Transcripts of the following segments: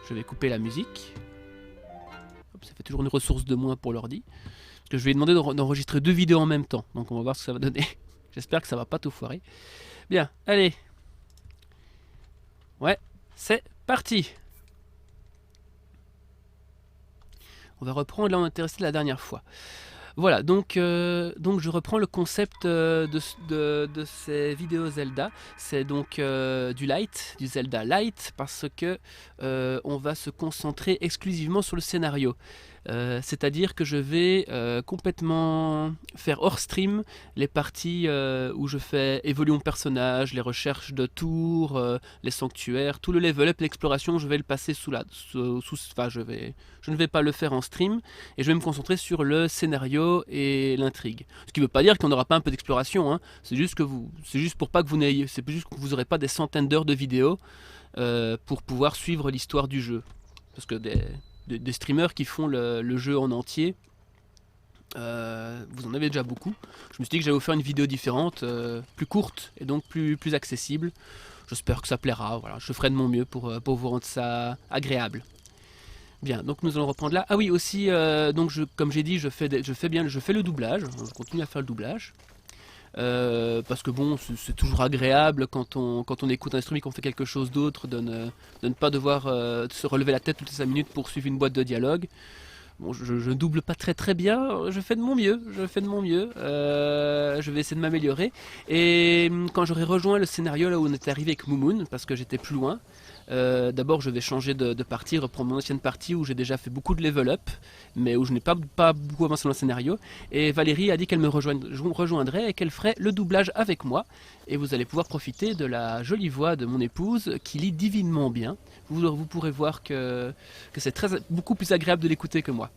Je vais couper la musique. Hop, ça fait toujours une ressource de moins pour l'ordi. Parce que je lui ai demandé d'enregistrer 2 vidéos en même temps. Donc on va voir ce que ça va donner. J'espère que ça va pas tout foirer. Bien, allez. Ouais, c'est parti. On va reprendre là où on était resté la dernière fois. Voilà, donc je reprends le concept de ces vidéos Zelda. C'est donc du Zelda Light, parce que on va se concentrer exclusivement sur le scénario. C'est-à-dire que je vais complètement faire hors stream les parties où je fais évoluer mon personnage, les recherches de tours, les sanctuaires, tout le level up, l'exploration, je vais le passer enfin, je ne vais pas le faire en stream et je vais me concentrer sur le scénario et l'intrigue. Ce qui ne veut pas dire qu'on n'aura pas un peu d'exploration, hein. C'est juste pour pas que vous n'ayez, c'est juste que vous n'aurez pas des centaines d'heures de vidéos pour pouvoir suivre l'histoire du jeu. Parce que des streamers qui font le jeu en entier, vous en avez déjà beaucoup. Je me suis dit que j'allais vous faire une vidéo différente, plus courte et donc plus accessible. J'espère que ça plaira. Voilà, je ferai de mon mieux pour vous rendre ça agréable. Bien, donc nous allons reprendre là. Ah oui, aussi, comme j'ai dit, je fais le doublage. Je continue à faire le doublage. Parce que bon, c'est toujours agréable quand on écoute un stream et qu'on fait quelque chose d'autre de ne pas devoir se relever la tête toutes les 5 minutes pour suivre une boîte de dialogue. Bon, je double pas très bien, je fais de mon mieux, je vais essayer de m'améliorer. Et quand j'aurai rejoint le scénario là où on était arrivé avec Moumoun, parce que j'étais plus loin, d'abord je vais changer de partie, reprendre mon ancienne partie où j'ai déjà fait beaucoup de level up, mais où je n'ai pas beaucoup avancé dans le scénario. Et Valérie a dit qu'elle me rejoindrait et qu'elle ferait le doublage avec moi. Et vous allez pouvoir profiter de la jolie voix de mon épouse qui lit divinement bien. Vous pourrez voir que c'est beaucoup plus agréable de l'écouter que moi.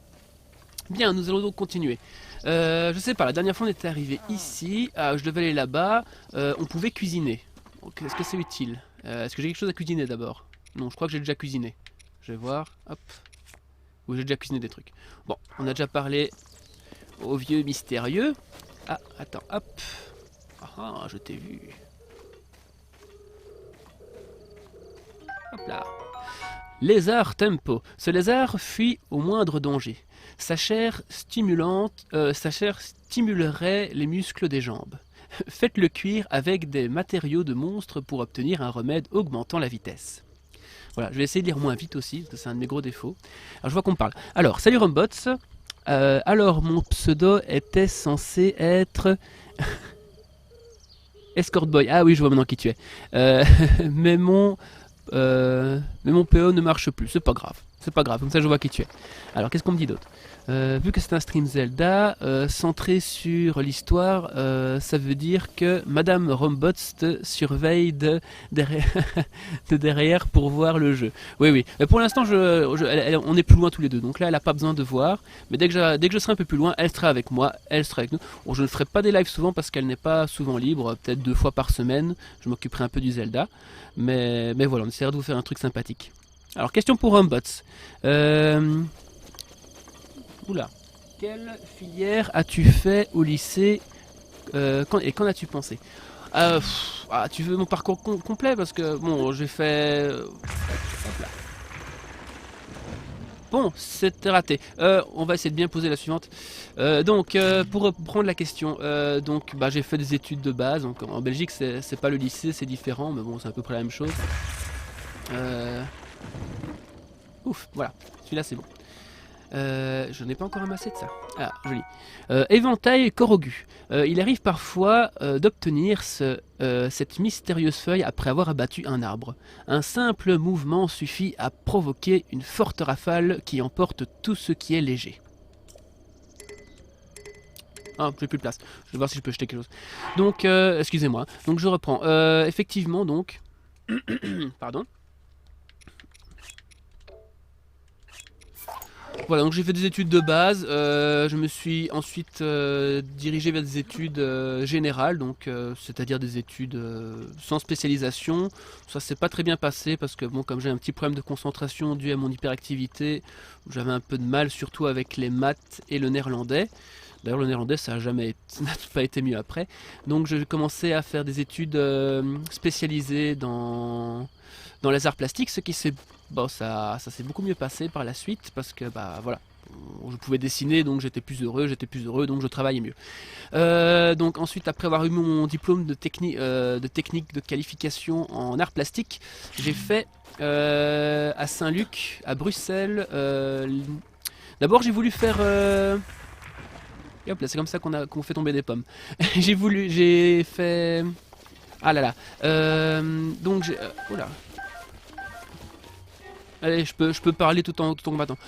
Bien, nous allons donc continuer. Je sais pas, la dernière fois on était arrivé ici, je devais aller là-bas, on pouvait cuisiner. Est-ce que c'est utile? Est-ce que j'ai quelque chose à cuisiner d'abord? Non, je crois que j'ai déjà cuisiné. Je vais voir, hop. Oui, j'ai déjà cuisiné des trucs. Bon, on a déjà parlé au vieux mystérieux. Ah, attends, hop. Ah, je t'ai vu. Hop là. Lézard Tempo. Ce lézard fuit au moindre danger. Sa chair stimulerait les muscles des jambes. Faites-le cuire avec des matériaux de monstres pour obtenir un remède augmentant la vitesse. Voilà, je vais essayer de lire moins vite aussi, parce que c'est un de mes gros défauts. Alors je vois qu'on me parle. Alors, salut Rombots. Alors, mon pseudo était censé être... Escort Boy. Ah oui, je vois maintenant qui tu es. mais mon PO ne marche plus, c'est pas grave. C'est pas grave, comme ça je vois qui tu es. Alors qu'est-ce qu'on me dit d'autre? Vu que c'est un stream Zelda, centré sur l'histoire, ça veut dire que Madame Rombots te surveille de derrière pour voir le jeu. Oui, oui. Mais pour l'instant, on est plus loin tous les deux, donc là elle n'a pas besoin de voir. Mais dès que je serai un peu plus loin, elle sera avec moi, elle sera avec nous. Bon, je ne ferai pas des lives souvent parce qu'elle n'est pas souvent libre, peut-être 2 fois par semaine. Je m'occuperai un peu du Zelda. Mais voilà, on essaiera de vous faire un truc sympathique. Alors, question pour Rombots. Oula. Quelle filière as-tu fait au lycée et qu'en as-tu pensé? Tu veux mon parcours complet? Parce que, bon, j'ai fait... hop là. Bon, c'était raté. On va essayer de bien poser la suivante. Pour reprendre la question, j'ai fait des études de base. Donc, en Belgique, c'est pas le lycée, c'est différent, mais bon, c'est à peu près la même chose. Ouf, voilà. Celui-là, c'est bon. Je n'ai pas encore ramassé de ça. Ah, joli. Éventail Korogu. Il arrive parfois d'obtenir cette mystérieuse feuille après avoir abattu un arbre. Un simple mouvement suffit à provoquer une forte rafale qui emporte tout ce qui est léger. Ah, j'ai plus de place. Je vais voir si je peux jeter quelque chose. Donc, excusez-moi. Donc, je reprends. Effectivement, donc... Pardon. Voilà, donc j'ai fait des études de base, je me suis ensuite dirigé vers des études générales, donc c'est-à-dire des études sans spécialisation. Ça s'est pas très bien passé parce que bon, comme j'ai un petit problème de concentration dû à mon hyperactivité, j'avais un peu de mal surtout avec les maths et le néerlandais. D'ailleurs le néerlandais ça n'a pas été mieux après. Donc j'ai commencé à faire des études spécialisées dans dans les arts plastiques, ce qui s'est... Bon, ça s'est beaucoup mieux passé par la suite, parce que, bah voilà, je pouvais dessiner, donc j'étais plus heureux, donc je travaillais mieux. Donc ensuite, après avoir eu mon diplôme de technique de qualification en arts plastiques, j'ai fait à Saint-Luc, à Bruxelles. D'abord, j'ai voulu faire... Et hop là, c'est comme ça qu'on fait tomber des pommes. J'ai fait... Ah là là. Donc j'ai... oh là. Allez, je peux parler tout en combattant.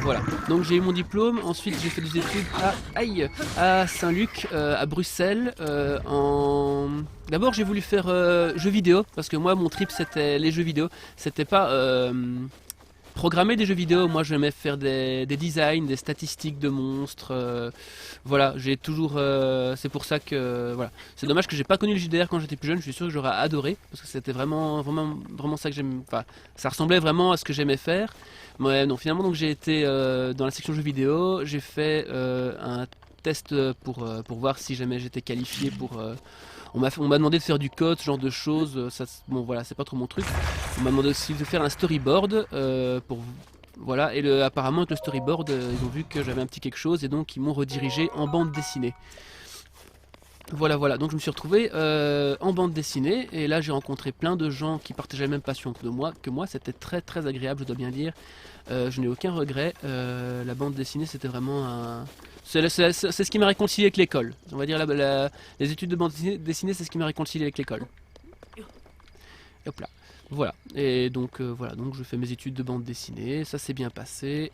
Voilà, donc j'ai eu mon diplôme, ensuite j'ai fait des études à Saint-Luc, à Bruxelles. D'abord j'ai voulu faire jeux vidéo, parce que moi mon trip c'était les jeux vidéo, c'était pas programmer des jeux vidéo, moi j'aimais faire des designs, des statistiques de monstres, voilà, j'ai toujours, c'est pour ça que, voilà, c'est dommage que j'ai pas connu le JDR quand j'étais plus jeune, je suis sûr que j'aurais adoré, parce que c'était vraiment ça que j'aimais, enfin, ça ressemblait vraiment à ce que j'aimais faire. Ouais, non, finalement donc j'ai été dans la section jeux vidéo, j'ai fait un test pour voir si jamais j'étais qualifié pour... on m'a demandé de faire du code, ce genre de choses, ça, bon voilà, c'est pas trop mon truc. On m'a demandé aussi de faire un storyboard pour... Voilà, et apparemment avec le storyboard, ils ont vu que j'avais un petit quelque chose et donc ils m'ont redirigé en bande dessinée. Voilà, voilà, donc je me suis retrouvé en bande dessinée et là j'ai rencontré plein de gens qui partageaient la même passion que moi, c'était très très agréable, je dois bien dire. Je n'ai aucun regret, la bande dessinée c'était vraiment un... C'est ce qui m'a réconcilié avec l'école, on va dire les études de bande dessinée c'est ce qui m'a réconcilié avec l'école. Hop là, voilà, et donc voilà, donc je fais mes études de bande dessinée, ça s'est bien passé.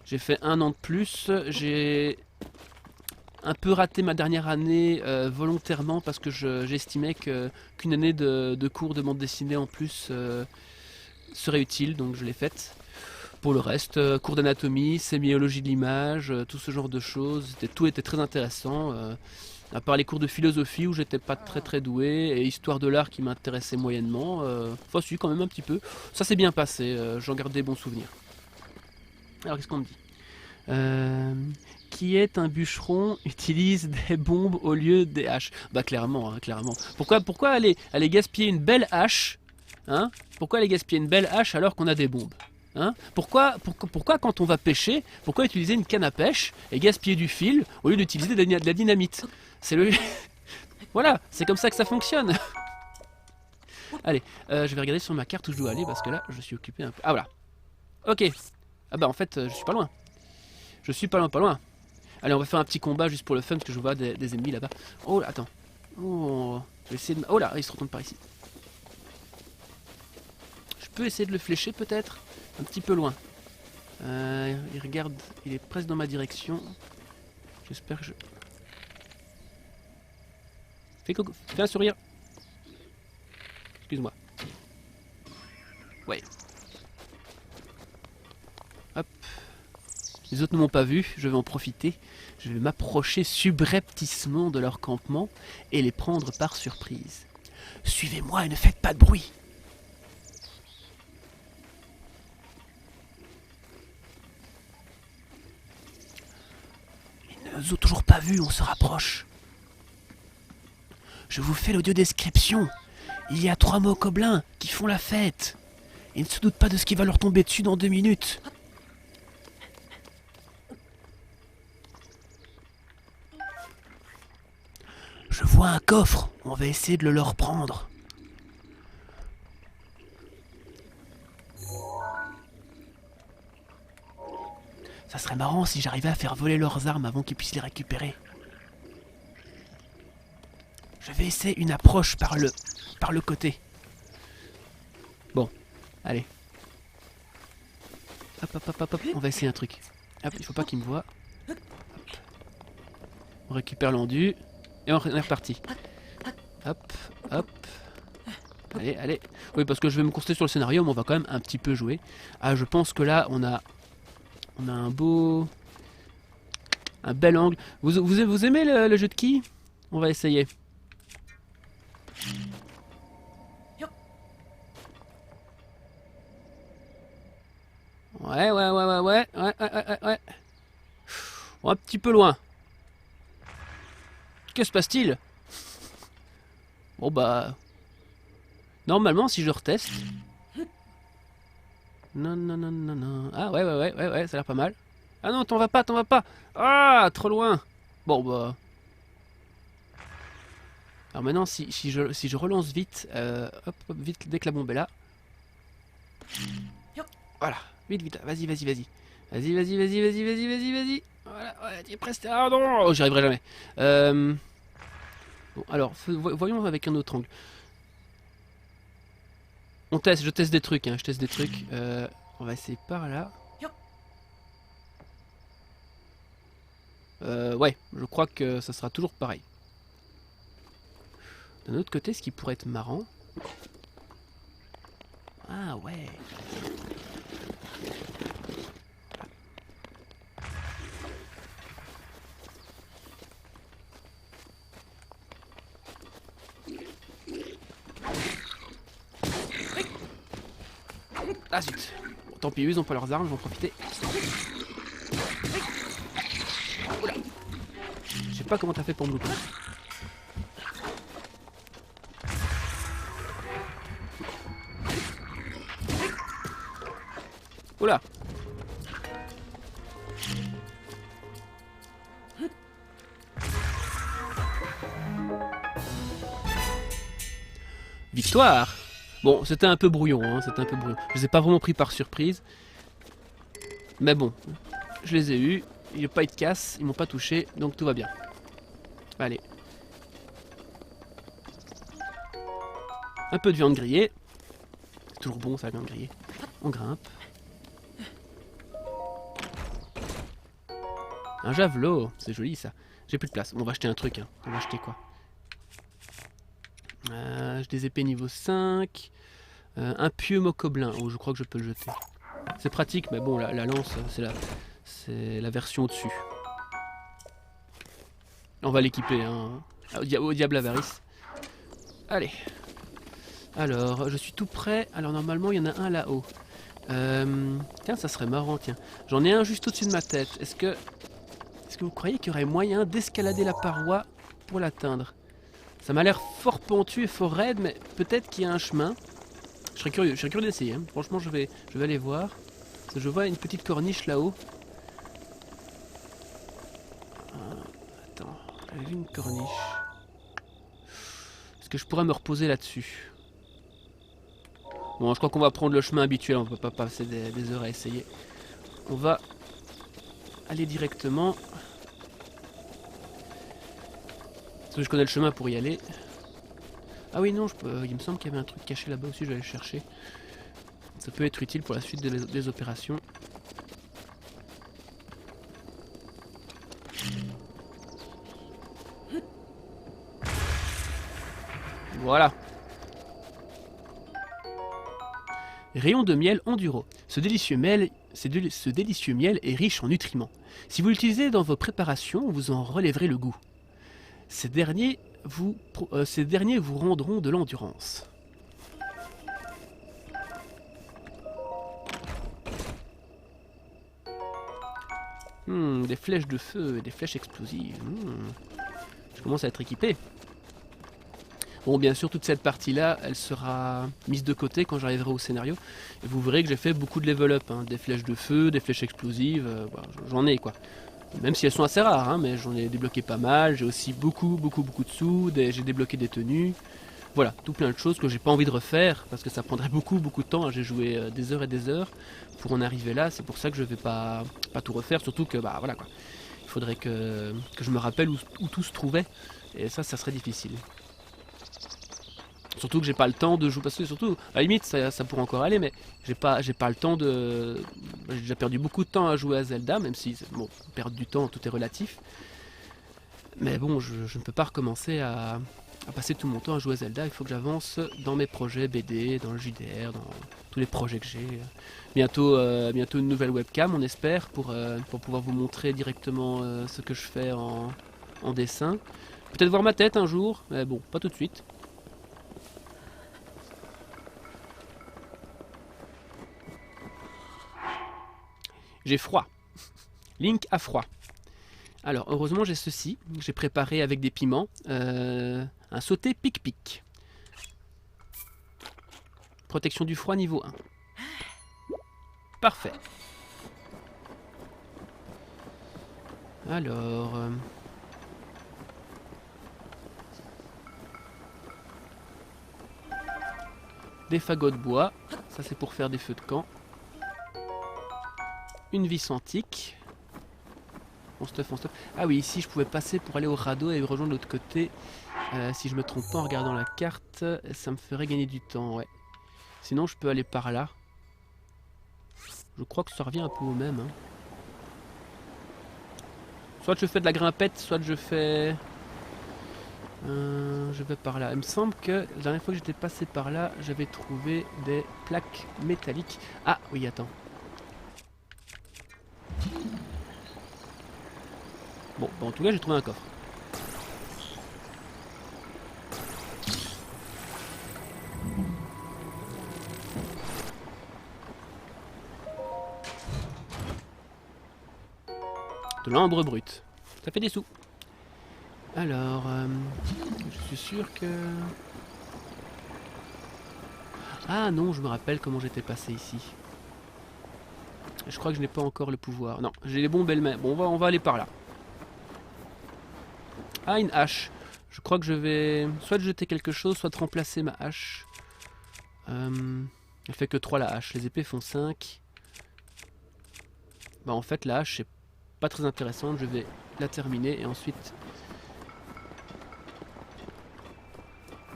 J'ai fait 1 an de plus, j'ai un peu raté ma dernière année volontairement parce que j'estimais qu'une année de cours de bande dessinée en plus serait utile, donc je l'ai faite. Pour le reste, cours d'anatomie, sémiologie de l'image, tout ce genre de choses, tout était très intéressant. À part les cours de philosophie où j'étais pas très doué, et histoire de l'art qui m'intéressait moyennement, enfin si quand même un petit peu. Ça s'est bien passé, j'en garde des bons souvenirs. Alors qu'est-ce qu'on me dit qui est un bûcheron utilise des bombes au lieu des haches? Bah clairement, hein, clairement. Pourquoi aller gaspiller une belle hache, hein? Pourquoi aller gaspiller une belle hache alors qu'on a des bombes, hein? Pourquoi quand on va pêcher, pourquoi utiliser une canne à pêche et gaspiller du fil au lieu d'utiliser de la dynamite? C'est le... Voilà, c'est comme ça que ça fonctionne. Allez, je vais regarder sur ma carte où je dois aller parce que là je suis occupé un peu. Ah voilà. Ok. Ah bah en fait je suis pas loin. Je suis pas loin. Allez, on va faire un petit combat juste pour le fun parce que je vois des ennemis là-bas. Oh, attends. Oh, je vais essayer de... Oh là, il se retourne par ici. Je peux essayer de le flécher peut-être. Un petit peu loin. Il regarde, il est presque dans ma direction. J'espère que je... Fais un sourire. Excuse-moi. Ouais. Hop. Les autres ne m'ont pas vu, je vais en profiter. Je vais m'approcher subrepticement de leur campement et les prendre par surprise. Suivez-moi et ne faites pas de bruit. Ils ne nous ont toujours pas vus, on se rapproche. Je vous fais l'audio-description. Il y a 3 mots gobelins qui font la fête. Ils ne se doutent pas de ce qui va leur tomber dessus dans 2 minutes. Je vois un coffre, on va essayer de le leur prendre. Ça serait marrant si j'arrivais à faire voler leurs armes avant qu'ils puissent les récupérer. Je vais essayer une approche par le côté. Bon, allez. Hop, on va essayer un truc. Hop, il faut pas qu'ils me voient. Hop. On récupère l'endu. Et on est reparti. Hop. Allez. Oui, parce que je vais me concentrer sur le scénario, mais on va quand même un petit peu jouer. Ah, je pense que là, on a un bel angle. Vous aimez le jeu de quilles? On va essayer. Ouais. Un petit peu loin. Que se passe-t-il? Bon bah... Normalement, si je reteste... Non, non, non, non, non... Ah ouais, ça a l'air pas mal. Ah non, t'en vas pas, t'en vas pas. Ah, trop loin. Bon bah... Alors maintenant, si je relance vite, hop, hop, vite, dès que la bombe est là. Voilà, vite, vite, vas-y, vas-y, vas-y. Vas-y, vas-y, vas-y, vas-y, vas-y, vas-y, vas-y. Voilà, ouais, t'y es presque. Ah non, oh, j'y arriverai jamais. Bon, alors, voyons avec un autre angle. On teste, je teste des trucs, hein, je teste des trucs. On va essayer par là. Ouais, je crois que ça sera toujours pareil. D'un autre côté, ce qui pourrait être marrant... Ah ouais. Ah zut. Bon, tant pis, eux ils ont pas leurs armes, je vais en profiter. Oula. Je sais pas comment t'as fait pour me louper. Oula. Victoire. Bon, c'était un peu brouillon, hein, c'était un peu brouillon. Je les ai pas vraiment pris par surprise. Mais bon, je les ai eus. Il n'y a pas eu de casse, ils m'ont pas touché, donc tout va bien. Allez. Un peu de viande grillée. Toujours bon ça, la viande grillée. On grimpe. Un javelot, c'est joli ça. J'ai plus de place. Bon, on va acheter un truc. Hein. On va acheter quoi? J'ai des épées niveau 5. Un pieu mocoblin. Oh, je crois que je peux le jeter. C'est pratique, mais bon, la lance, c'est la version au-dessus. On va l'équiper, hein. Au diable avarice. Allez. Alors, je suis tout prêt. Alors, normalement, il y en a un là-haut. Tiens, ça serait marrant, tiens. J'en ai un juste au-dessus de ma tête. Est-ce que vous croyez qu'il y aurait moyen d'escalader la paroi pour l'atteindre? Ça m'a l'air fort pentu et fort raide, mais peut-être qu'il y a un chemin. Je serais curieux d'essayer. Hein. Franchement, je vais aller voir. Parce que je vois une petite corniche là-haut. Attends, j'avais vu une corniche. Est-ce que je pourrais me reposer là-dessus? Bon, je crois qu'on va prendre le chemin habituel. On ne peut pas passer des heures à essayer. On va aller directement. Parce que je connais le chemin pour y aller. Ah oui, non, il me semble qu'il y avait un truc caché là-bas aussi, je vais aller le chercher. Ça peut être utile pour la suite des opérations. Voilà. Rayon de miel enduro. Ce délicieux miel est riche en nutriments. Si vous l'utilisez dans vos préparations, vous en relèverez le goût. Ces derniers vous rendront de l'endurance. Des flèches de feu et des flèches explosives. Je commence à être équipé. Bon, bien sûr, toute cette partie-là, elle sera mise de côté quand j'arriverai au scénario. Et vous verrez que j'ai fait beaucoup de level up. Hein. Des flèches de feu, des flèches explosives, j'en ai quoi. Même si elles sont assez rares, hein, mais j'en ai débloqué pas mal. J'ai aussi beaucoup de sous, j'ai débloqué des tenues. Voilà, tout plein de choses que j'ai pas envie de refaire, parce que ça prendrait beaucoup de temps. Hein. J'ai joué des heures et des heures pour en arriver là. C'est pour ça que je vais pas tout refaire, surtout que, bah voilà quoi. Il faudrait que je me rappelle où tout se trouvait. Et ça serait difficile. Surtout que j'ai pas le temps de jouer, parce que surtout, à la limite, ça pourrait encore aller, mais j'ai pas le temps de... J'ai déjà perdu beaucoup de temps à jouer à Zelda, même si, bon, perdre du temps, tout est relatif. Mais bon, je ne peux pas recommencer à passer tout mon temps à jouer à Zelda. Il faut que j'avance dans mes projets BD, dans le JDR, dans tous les projets que j'ai. Bientôt une nouvelle webcam, on espère, pour pouvoir vous montrer directement ce que je fais en dessin. Peut-être voir ma tête un jour, mais bon, pas tout de suite. J'ai froid. Link a froid. Alors, heureusement, j'ai ceci. J'ai préparé avec des piments. Un sauté pic-pic. Protection du froid niveau 1. Parfait. Alors... des fagots de bois. Ça, c'est pour faire des feux de camp. Une vis antique. On stuff, on stuff. Ah oui, ici, je pouvais passer pour aller au radeau et rejoindre l'autre côté. Si je me trompe pas en regardant la carte, ça me ferait gagner du temps, ouais. Sinon, je peux aller par là. Je crois que ça revient un peu au même. Hein. Soit je fais de la grimpette, soit je fais... je vais par là. Il me semble que la dernière fois que j'étais passé par là, j'avais trouvé des plaques métalliques. Ah oui, attends. Bon, en tout cas, j'ai trouvé un coffre. De l'ambre brut. Ça fait des sous. Alors, je suis sûr que... Ah non, je me rappelle comment j'étais passé ici. Je crois que je n'ai pas encore le pouvoir. Non, j'ai les bons belles mains. Bon, on va aller par là. Ah, une hache. Je crois que je vais soit jeter quelque chose, soit de remplacer ma hache. Elle fait que 3 la hache. Les épées font 5. Bah en fait la hache c'est pas très intéressante. Je vais la terminer et ensuite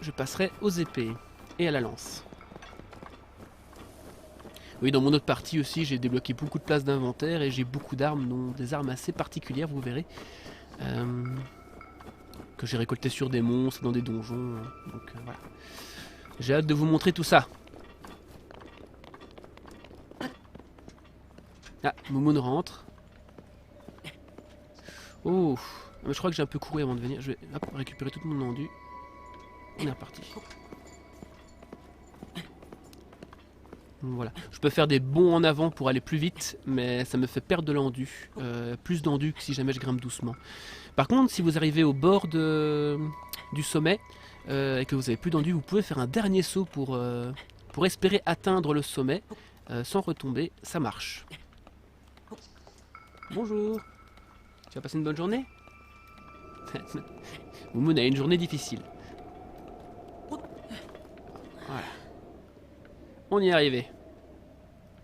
je passerai aux épées et à la lance. Oui, dans mon autre partie aussi, j'ai débloqué beaucoup de places d'inventaire et j'ai beaucoup d'armes, dont des armes assez particulières, vous verrez. Que j'ai récolté sur des monstres, dans des donjons. Donc voilà. J'ai hâte de vous montrer tout ça. Ah, Moumoun rentre. Oh, je crois que j'ai un peu couru avant de venir. Je vais hop, récupérer tout mon endu. On est reparti. Voilà. Je peux faire des bonds en avant pour aller plus vite, mais ça me fait perdre de l'endu. Plus d'endu que si jamais je grimpe doucement. Par contre, si vous arrivez au bord du sommet et que vous avez plus d'endu, vous pouvez faire un dernier saut pour espérer atteindre le sommet sans retomber. Ça marche. Bonjour. Tu vas passer une bonne journée? Moumoun a une journée difficile. Voilà. On y est arrivé.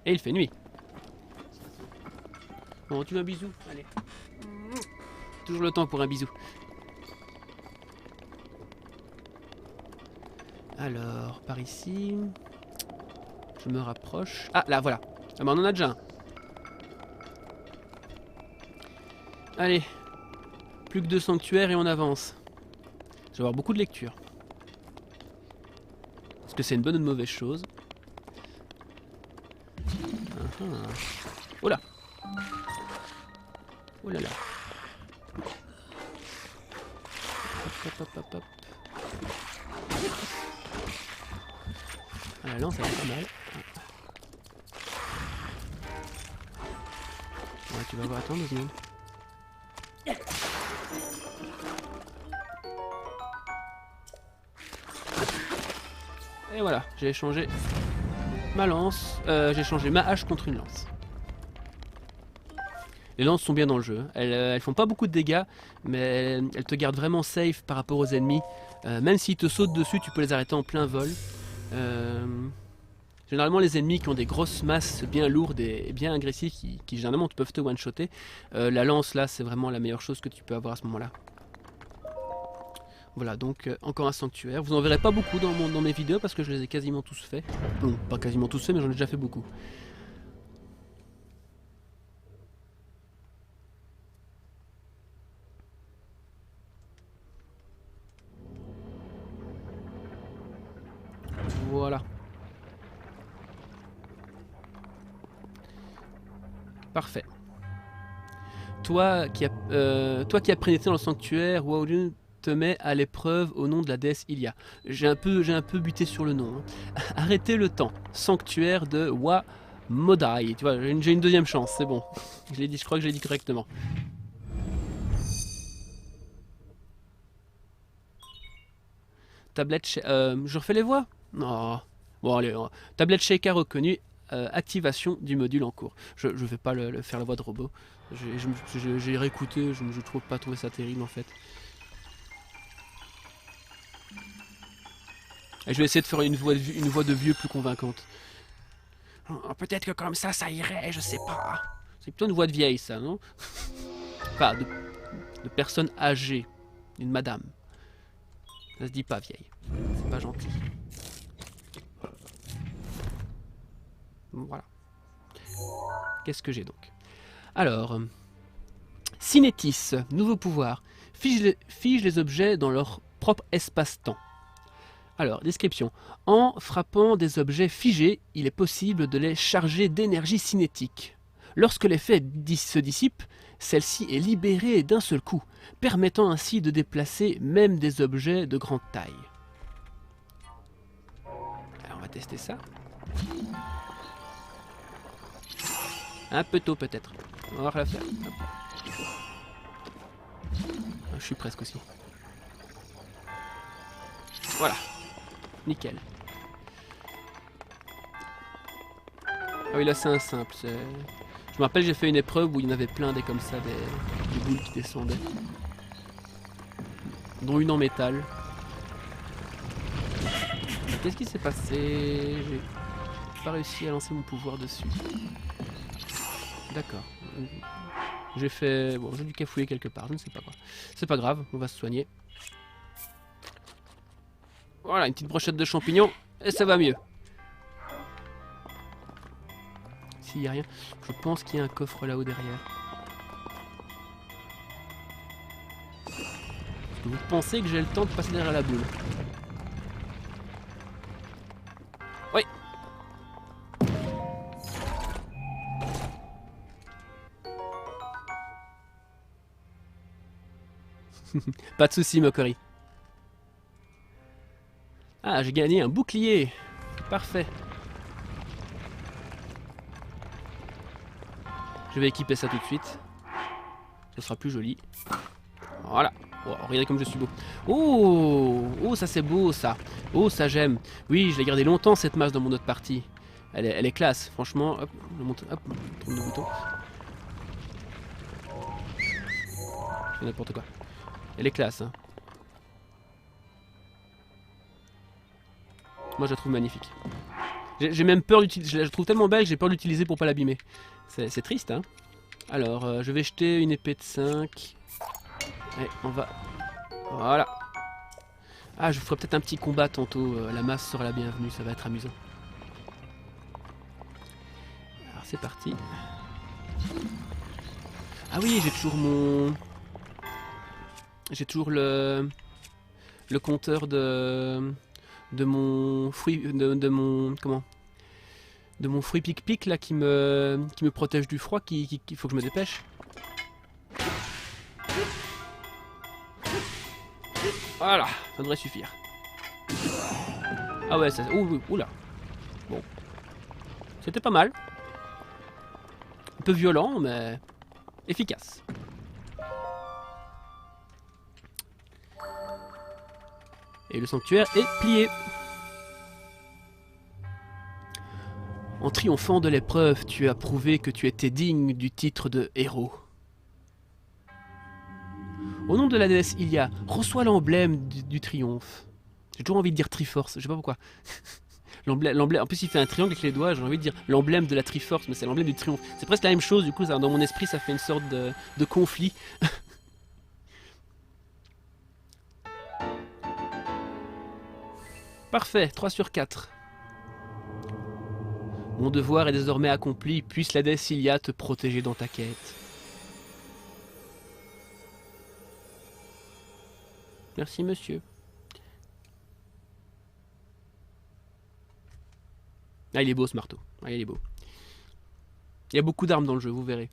Et il fait nuit. Bon, tu veux un bisou? Allez. Toujours le temps pour un bisou. Alors, par ici... Je me rapproche... Ah, là, voilà. Ah bah on en a déjà un. Allez. Plus que 2 sanctuaires et on avance. Je vais avoir beaucoup de lecture. Est-ce que c'est une bonne ou une mauvaise chose? Oh là! Oh là là! Hop, hop, hop, hop. Ah, la lance, elle est pas mal. Ouais, tu vas voir, attends 2 secondes. Et voilà, j'ai échangé ma lance, j'ai changé ma hache contre une lance. Les lances sont bien dans le jeu, elles font pas beaucoup de dégâts, mais elles te gardent vraiment safe par rapport aux ennemis. Même s'ils te sautent dessus, tu peux les arrêter en plein vol. Généralement les ennemis qui ont des grosses masses bien lourdes et bien agressives, qui généralement peuvent te one-shotter, la lance là c'est vraiment la meilleure chose que tu peux avoir à ce moment là. Voilà, donc encore un sanctuaire. Vous en verrez pas beaucoup dans mes vidéos parce que je les ai quasiment tous faits. Bon, pas quasiment tous faits, mais j'en ai déjà fait beaucoup. Voilà. Parfait. Toi qui as pénétré dans le sanctuaire, Waolun te met à l'épreuve au nom de la déesse Ilia. J'ai un peu buté sur le nom. Hein. Arrêtez le temps. Sanctuaire de Wa Modai. Tu vois, j'ai une deuxième chance, c'est bon. Je crois que je l'ai dit correctement. tablette... je refais les voix? Non. Bon, allez, tablette shaker reconnue. Activation du module en cours. Je vais pas faire la voix de robot. J'ai réécouté, je trouve pas trouvé ça terrible en fait. Et je vais essayer de faire une voix de vieux plus convaincante. Oh, peut-être que comme ça irait, je sais pas. C'est plutôt une voix de vieille ça, non? Enfin, de personne âgée. Une madame. Ça se dit pas vieille. C'est pas gentil. Voilà. Qu'est-ce que j'ai donc? Alors, Cinétis, nouveau pouvoir. Fige les objets dans leur propre espace-temps. Alors, description. En frappant des objets figés, il est possible de les charger d'énergie cinétique. Lorsque l'effet se dissipe, celle-ci est libérée d'un seul coup, permettant ainsi de déplacer même des objets de grande taille. Alors, on va tester ça. Un peu tôt peut-être. On va la faire. Ah, je suis presque aussi. Voilà. Nickel. Ah oui, là c'est un simple. Je me rappelle, j'ai fait une épreuve où il y en avait plein des comme ça, des boules qui descendaient. Dont une en métal. Qu'est-ce qui s'est passé? J'ai pas réussi à lancer mon pouvoir dessus. D'accord. J'ai fait... Bon, j'ai dû cafouiller quelque part, je ne sais pas quoi. C'est pas grave, on va se soigner. Voilà, une petite brochette de champignons, et ça va mieux. S'il n'y a rien, je pense qu'il y a un coffre là-haut derrière. Est-ce que vous pensez que j'ai le temps de passer derrière la boule? Oui. Pas de soucis, Mokori. Ah, j'ai gagné un bouclier. Parfait. Je vais équiper ça tout de suite. Ce sera plus joli. Voilà. Oh, regardez comme je suis beau. Oh, oh, ça c'est beau ça. Oh, ça j'aime. Oui, je l'ai gardé longtemps cette masse dans mon autre partie. Elle est classe, franchement. Hop, je monte. Hop, on tourne le bouton. Je fais n'importe quoi. Elle est classe. Hein. Moi je la trouve magnifique. J'ai même peur d'utiliser. Je la trouve tellement belle que j'ai peur d'utiliser pour pas l'abîmer. C'est triste, hein. Alors, je vais jeter une épée de 5. Et on va... Voilà. Ah, je vous ferai peut-être un petit combat tantôt. La masse sera la bienvenue, ça va être amusant. Alors, c'est parti. Ah oui, j'ai toujours mon... J'ai toujours le compteur de mon fruit... De mon... Comment? De mon fruit pic-pic là qui me protège du froid, qu'il faut que je me dépêche. Voilà, ça devrait suffire. Ah ouais, ça... Oula. Bon. C'était pas mal. Un peu violent, mais efficace. Et le sanctuaire est plié. En triomphant de l'épreuve, tu as prouvé que tu étais digne du titre de héros. Au nom de la déesse Ilia, reçois l'emblème du triomphe. J'ai toujours envie de dire Triforce, je sais pas pourquoi. L'emblème, en plus il fait un triangle avec les doigts, j'ai envie de dire l'emblème de la Triforce, mais c'est l'emblème du triomphe. C'est presque la même chose, du coup ça, dans mon esprit ça fait une sorte de conflit. Parfait, 3 sur 4. Mon devoir est désormais accompli, puisse la déesse Ilia te protéger dans ta quête. Merci monsieur. Ah il est beau ce marteau, ah il est beau. Il y a beaucoup d'armes dans le jeu, vous verrez.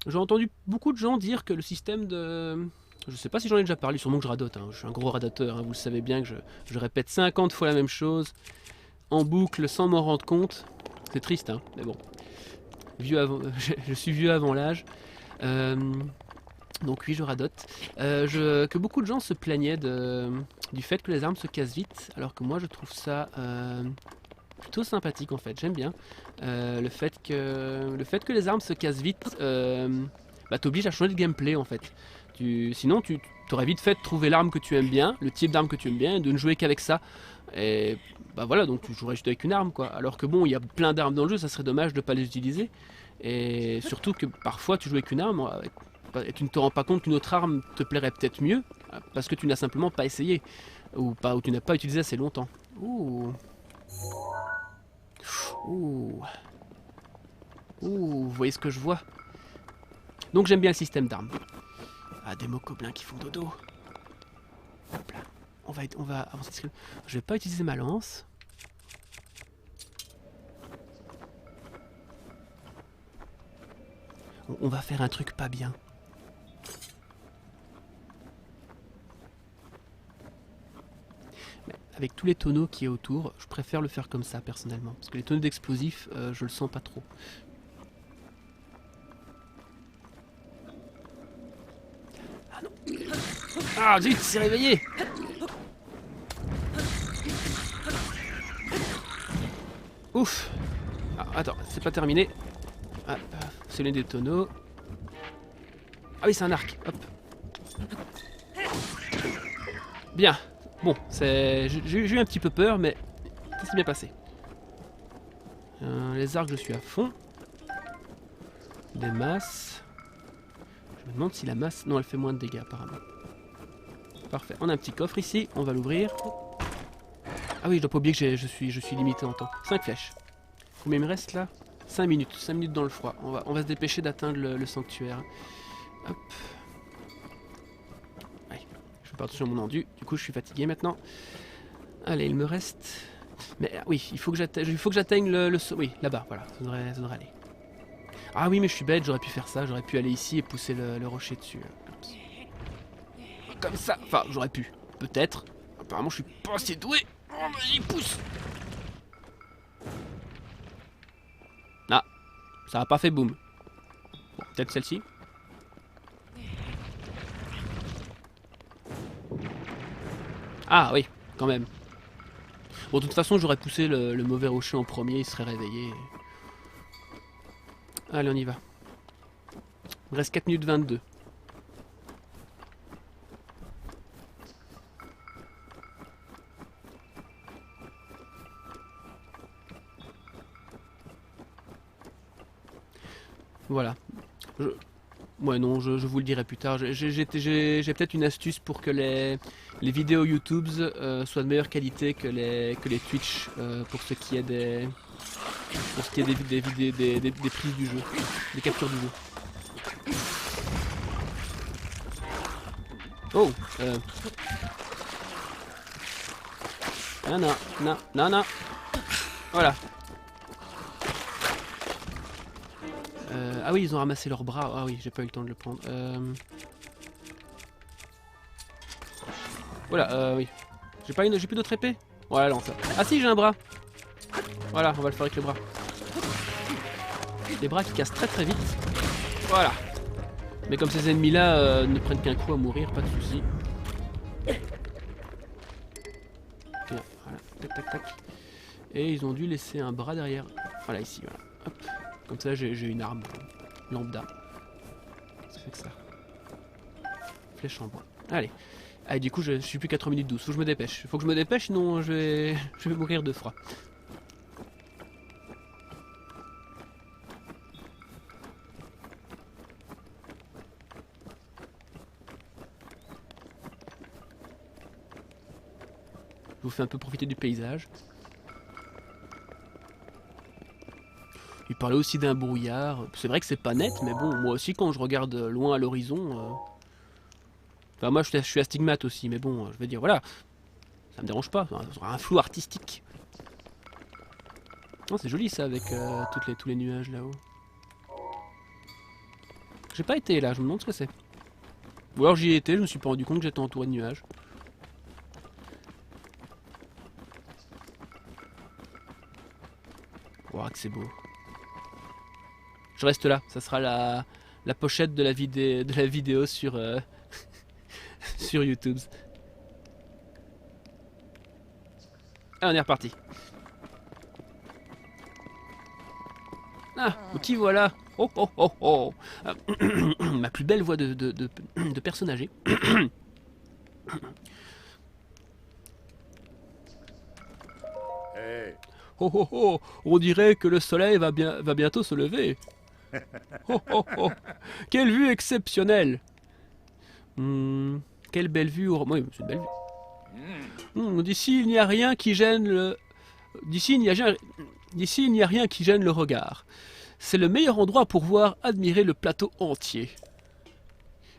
J'ai entendu beaucoup de gens dire que le système de... Je sais pas si j'en ai déjà parlé, sûrement que je radote, hein. Je suis un gros radateur, hein. Vous le savez bien que je répète 50 fois la même chose, en boucle, sans m'en rendre compte. C'est triste, hein, mais bon. Vieux avant... je suis vieux avant l'âge. Donc oui, je radote. Que beaucoup de gens se plaignaient du fait que les armes se cassent vite, alors que moi je trouve ça plutôt sympathique en fait. J'aime bien le fait que les armes se cassent vite, bah, t'oblige à changer de gameplay en fait. Sinon, tu t'aurais vite fait de trouver l'arme que tu aimes bien, le type d'arme que tu aimes bien, et de ne jouer qu'avec ça. Et bah voilà, donc tu jouerais juste avec une arme quoi. Alors que bon, il y a plein d'armes dans le jeu, ça serait dommage de ne pas les utiliser. Et surtout que parfois tu joues avec une arme et tu ne te rends pas compte qu'une autre arme te plairait peut-être mieux parce que tu n'as simplement pas essayé ou tu n'as pas utilisé assez longtemps. Ouh. Ouh. Ouh, vous voyez ce que je vois? Donc j'aime bien le système d'armes. Ah, des mocoblins qui font dodo. Hop là. On va avancer. Je vais pas utiliser ma lance. On va faire un truc pas bien. Mais avec tous les tonneaux qui est autour, je préfère le faire comme ça personnellement. Parce que les tonneaux d'explosifs, je le sens pas trop. Ah non. Ah zut, c'est réveillé. Ouf. Ah, attends, c'est pas terminé. Ah, c'est l'un des tonneaux. Ah oui, c'est un arc. Hop. Bien. Bon, j'ai eu un petit peu peur, mais ça s'est bien passé. Les arcs, je suis à fond. Des masses. Je me demande si la masse... Non, elle fait moins de dégâts, apparemment. Parfait. On a un petit coffre ici. On va l'ouvrir. Ah oui, je dois pas oublier que je suis limité en temps. 5 flèches. Combien il me reste, là? 5 minutes. 5 minutes dans le froid. On va se dépêcher d'atteindre le sanctuaire. Hop. Allez. Je fais pas attention à mon endu. Du coup, je suis fatigué maintenant. Allez, il me reste... Mais oui, il faut que j'atteigne oui, là-bas, voilà, ça devrait aller. Ah oui, mais je suis bête, j'aurais pu faire ça, j'aurais pu aller ici et pousser le rocher dessus. Comme ça, enfin, j'aurais pu, peut-être. Apparemment, je suis pas assez doué. Oh, vas-y, pousse. Ah, ça a pas fait boum. Bon, peut-être celle-ci. Ah oui, quand même. Bon, de toute façon, j'aurais poussé le mauvais rocher en premier, il serait réveillé. Allez, on y va. Il me reste 4 minutes 22. Voilà. Ouais, non, je vous le dirai plus tard. J'ai peut-être une astuce pour que les vidéos YouTube soient de meilleure qualité que les Twitch pour ce qui est des prises du jeu, des captures du jeu. Oh non, non, non, non, non. Voilà. Ah oui, ils ont ramassé leurs bras. Ah oui, j'ai pas eu le temps de le prendre. Voilà, oui. J'ai plus d'autre épée. Voilà, non, ça. Ah si, j'ai un bras. Voilà, on va le faire avec le bras. Les bras qui cassent très très vite. Voilà. Mais comme ces ennemis-là ne prennent qu'un coup à mourir, pas de soucis. Voilà, tac tac tac. Et ils ont dû laisser un bras derrière. Voilà, ici, voilà. Hop. Comme ça, j'ai une arme lambda. Ça fait que ça. Flèche en bois. Allez. Allez, du coup, je suis plus qu'à 3 minutes 12. Faut que je me dépêche. Faut que je me dépêche, sinon je vais mourir de froid. Je vous fais un peu profiter du paysage. Il parlait aussi d'un brouillard. C'est vrai que c'est pas net, mais bon, moi aussi, quand je regarde loin à l'horizon... Enfin, moi, je suis astigmate aussi, mais bon, je veux dire, voilà. Ça me dérange pas. Un flou artistique. Oh, c'est joli, ça, avec tous les nuages, là-haut. J'ai pas été là, je me demande ce que c'est. Ou alors j'y ai été, je me suis pas rendu compte que j'étais entouré de nuages. Ouah, que c'est beau. Je reste là, ça sera la pochette de la vidéo sur, sur YouTube. Ah, on est reparti. Ah, qui voilà. Oh oh oh oh. Ma plus belle voix de personne âgée. Hey. Oh oh oh, on dirait que le soleil va bientôt se lever. Oh oh oh, quelle vue exceptionnelle. Quelle belle vue. Oui, c'est une belle vue. D'ici, il n'y a rien qui gêne le... D'ici, il n'y a rien qui gêne le regard. C'est le meilleur endroit pour voir admirer le plateau entier.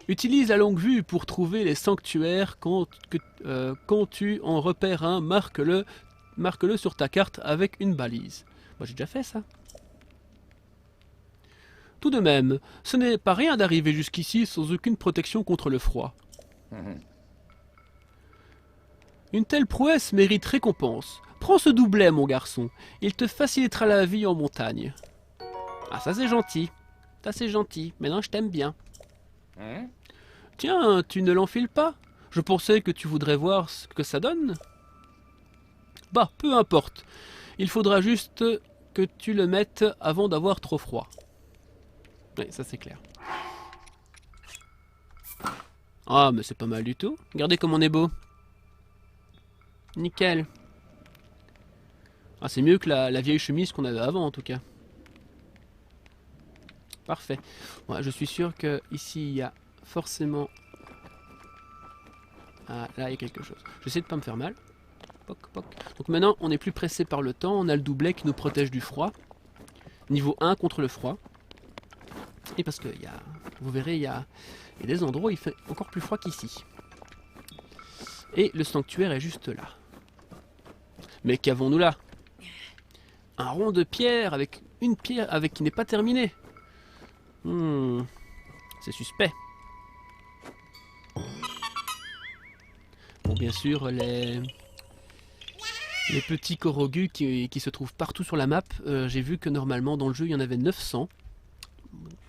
Utilise la longue vue pour trouver les sanctuaires. Quand tu en repères un, marque-le sur ta carte avec une balise. Moi j'ai déjà fait ça. Tout de même, ce n'est pas rien d'arriver jusqu'ici sans aucune protection contre le froid. Une telle prouesse mérite récompense. Prends ce doublet, mon garçon. Il te facilitera la vie en montagne. Ah, ça c'est gentil. Ça c'est gentil. Maintenant je t'aime bien. Tiens, tu ne l'enfiles pas? Je pensais que tu voudrais voir ce que ça donne. Bah, peu importe. Il faudra juste que tu le mettes avant d'avoir trop froid. Oui, ça c'est clair. Ah, mais c'est pas mal du tout. Regardez comme on est beau. Nickel. Ah, c'est mieux que la vieille chemise qu'on avait avant en tout cas. Parfait. Ouais, je suis sûr que ici il y a forcément... Ah, là il y a quelque chose. J'essaie de pas me faire mal. Poc, poc. Donc maintenant on est plus pressé par le temps. On a le doublet qui nous protège du froid. Niveau 1 contre le froid. Et parce que vous verrez, il y a des endroits où il fait encore plus froid qu'ici. Et le sanctuaire est juste là. Mais qu'avons-nous là? Un rond de pierre avec une pierre qui n'est pas terminée. C'est suspect. Bon, bien sûr, les petits Korogus qui se trouvent partout sur la map. J'ai vu que normalement dans le jeu il y en avait 900.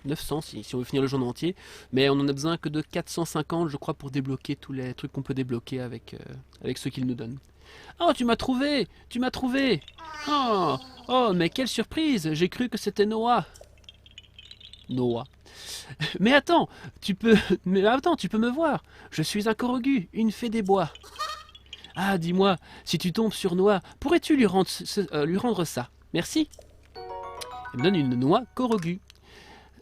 900 si on veut finir le jeu en entier. Mais on en a besoin que de 450 je crois pour débloquer tous les trucs qu'on peut débloquer avec ceux qu'ils nous donnent. Oh, tu m'as trouvé! Tu m'as trouvé! Oh, oh, mais quelle surprise! J'ai cru que c'était Noah. Noah. Mais attends, tu peux me voir. Je suis un Korogu, une fée des bois. Ah, dis-moi, si tu tombes sur Noah, pourrais-tu lui rendre ça? Merci. Elle me donne une noix Korogu.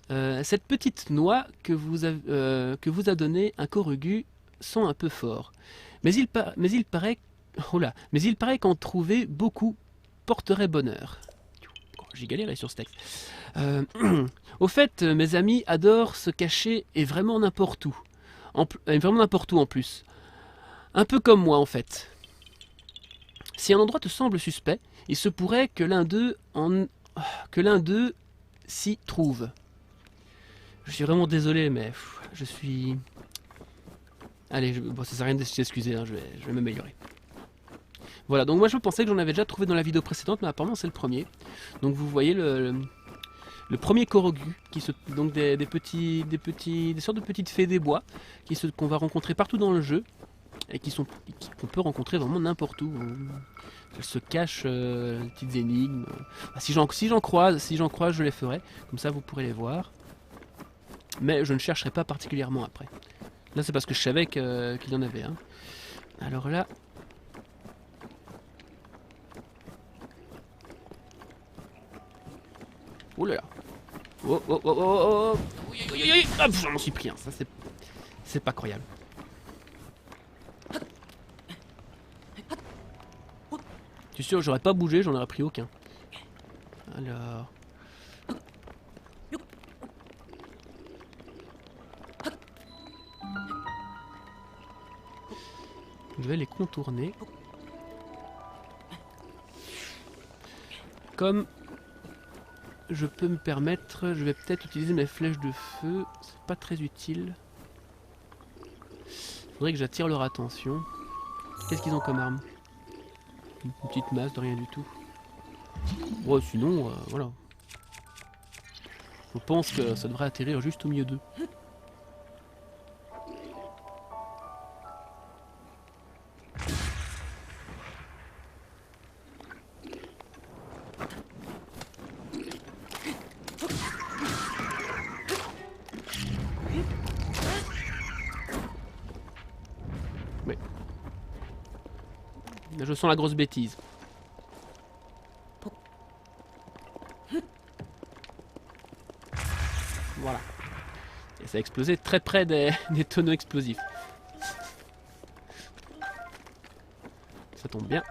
Cette petite noix que vous a donnée un Korogu sent un peu fort. Mais il paraît qu'en trouver beaucoup porterait bonheur. J'ai galéré sur ce texte. Au fait, mes amis adorent se cacher et vraiment n'importe où. Vraiment n'importe où en plus. Un peu comme moi en fait. Si un endroit te semble suspect, il se pourrait que l'un d'eux s'y trouve. Je suis vraiment désolé, mais je suis... Allez, bon, ça sert à rien de s'excuser, hein, je vais m'améliorer. Voilà, donc moi je pensais que j'en avais déjà trouvé dans la vidéo précédente, mais apparemment c'est le premier. Donc vous voyez le premier Korogu, donc des sortes de petites fées des bois, qu'on va rencontrer partout dans le jeu, et qu'on peut rencontrer vraiment n'importe où. Elles se cachent, des petites énigmes. Si j'en croise, je les ferai, comme ça vous pourrez les voir. Mais je ne chercherai pas particulièrement après. Là c'est parce que je savais qu'il y en avait un. Alors là... Oh là là. Oh oh oh oh oh oh. Oui, oui, oui, oui. Hop, j'en suis pris un. Ça c'est pas croyable. Tu es sûr, j'aurais pas bougé, j'en aurais pris aucun. Alors... Je vais les contourner. Comme je peux me permettre, je vais peut-être utiliser mes flèches de feu. C'est pas très utile. Faudrait que j'attire leur attention. Qu'est-ce qu'ils ont comme arme? Une petite masse de rien du tout. Bon, sinon, voilà. Je pense que ça devrait atterrir juste au milieu d'eux. Oui. Là, je sens la grosse bêtise. Voilà. Et ça a explosé très près des tonneaux explosifs. Ça tombe bien.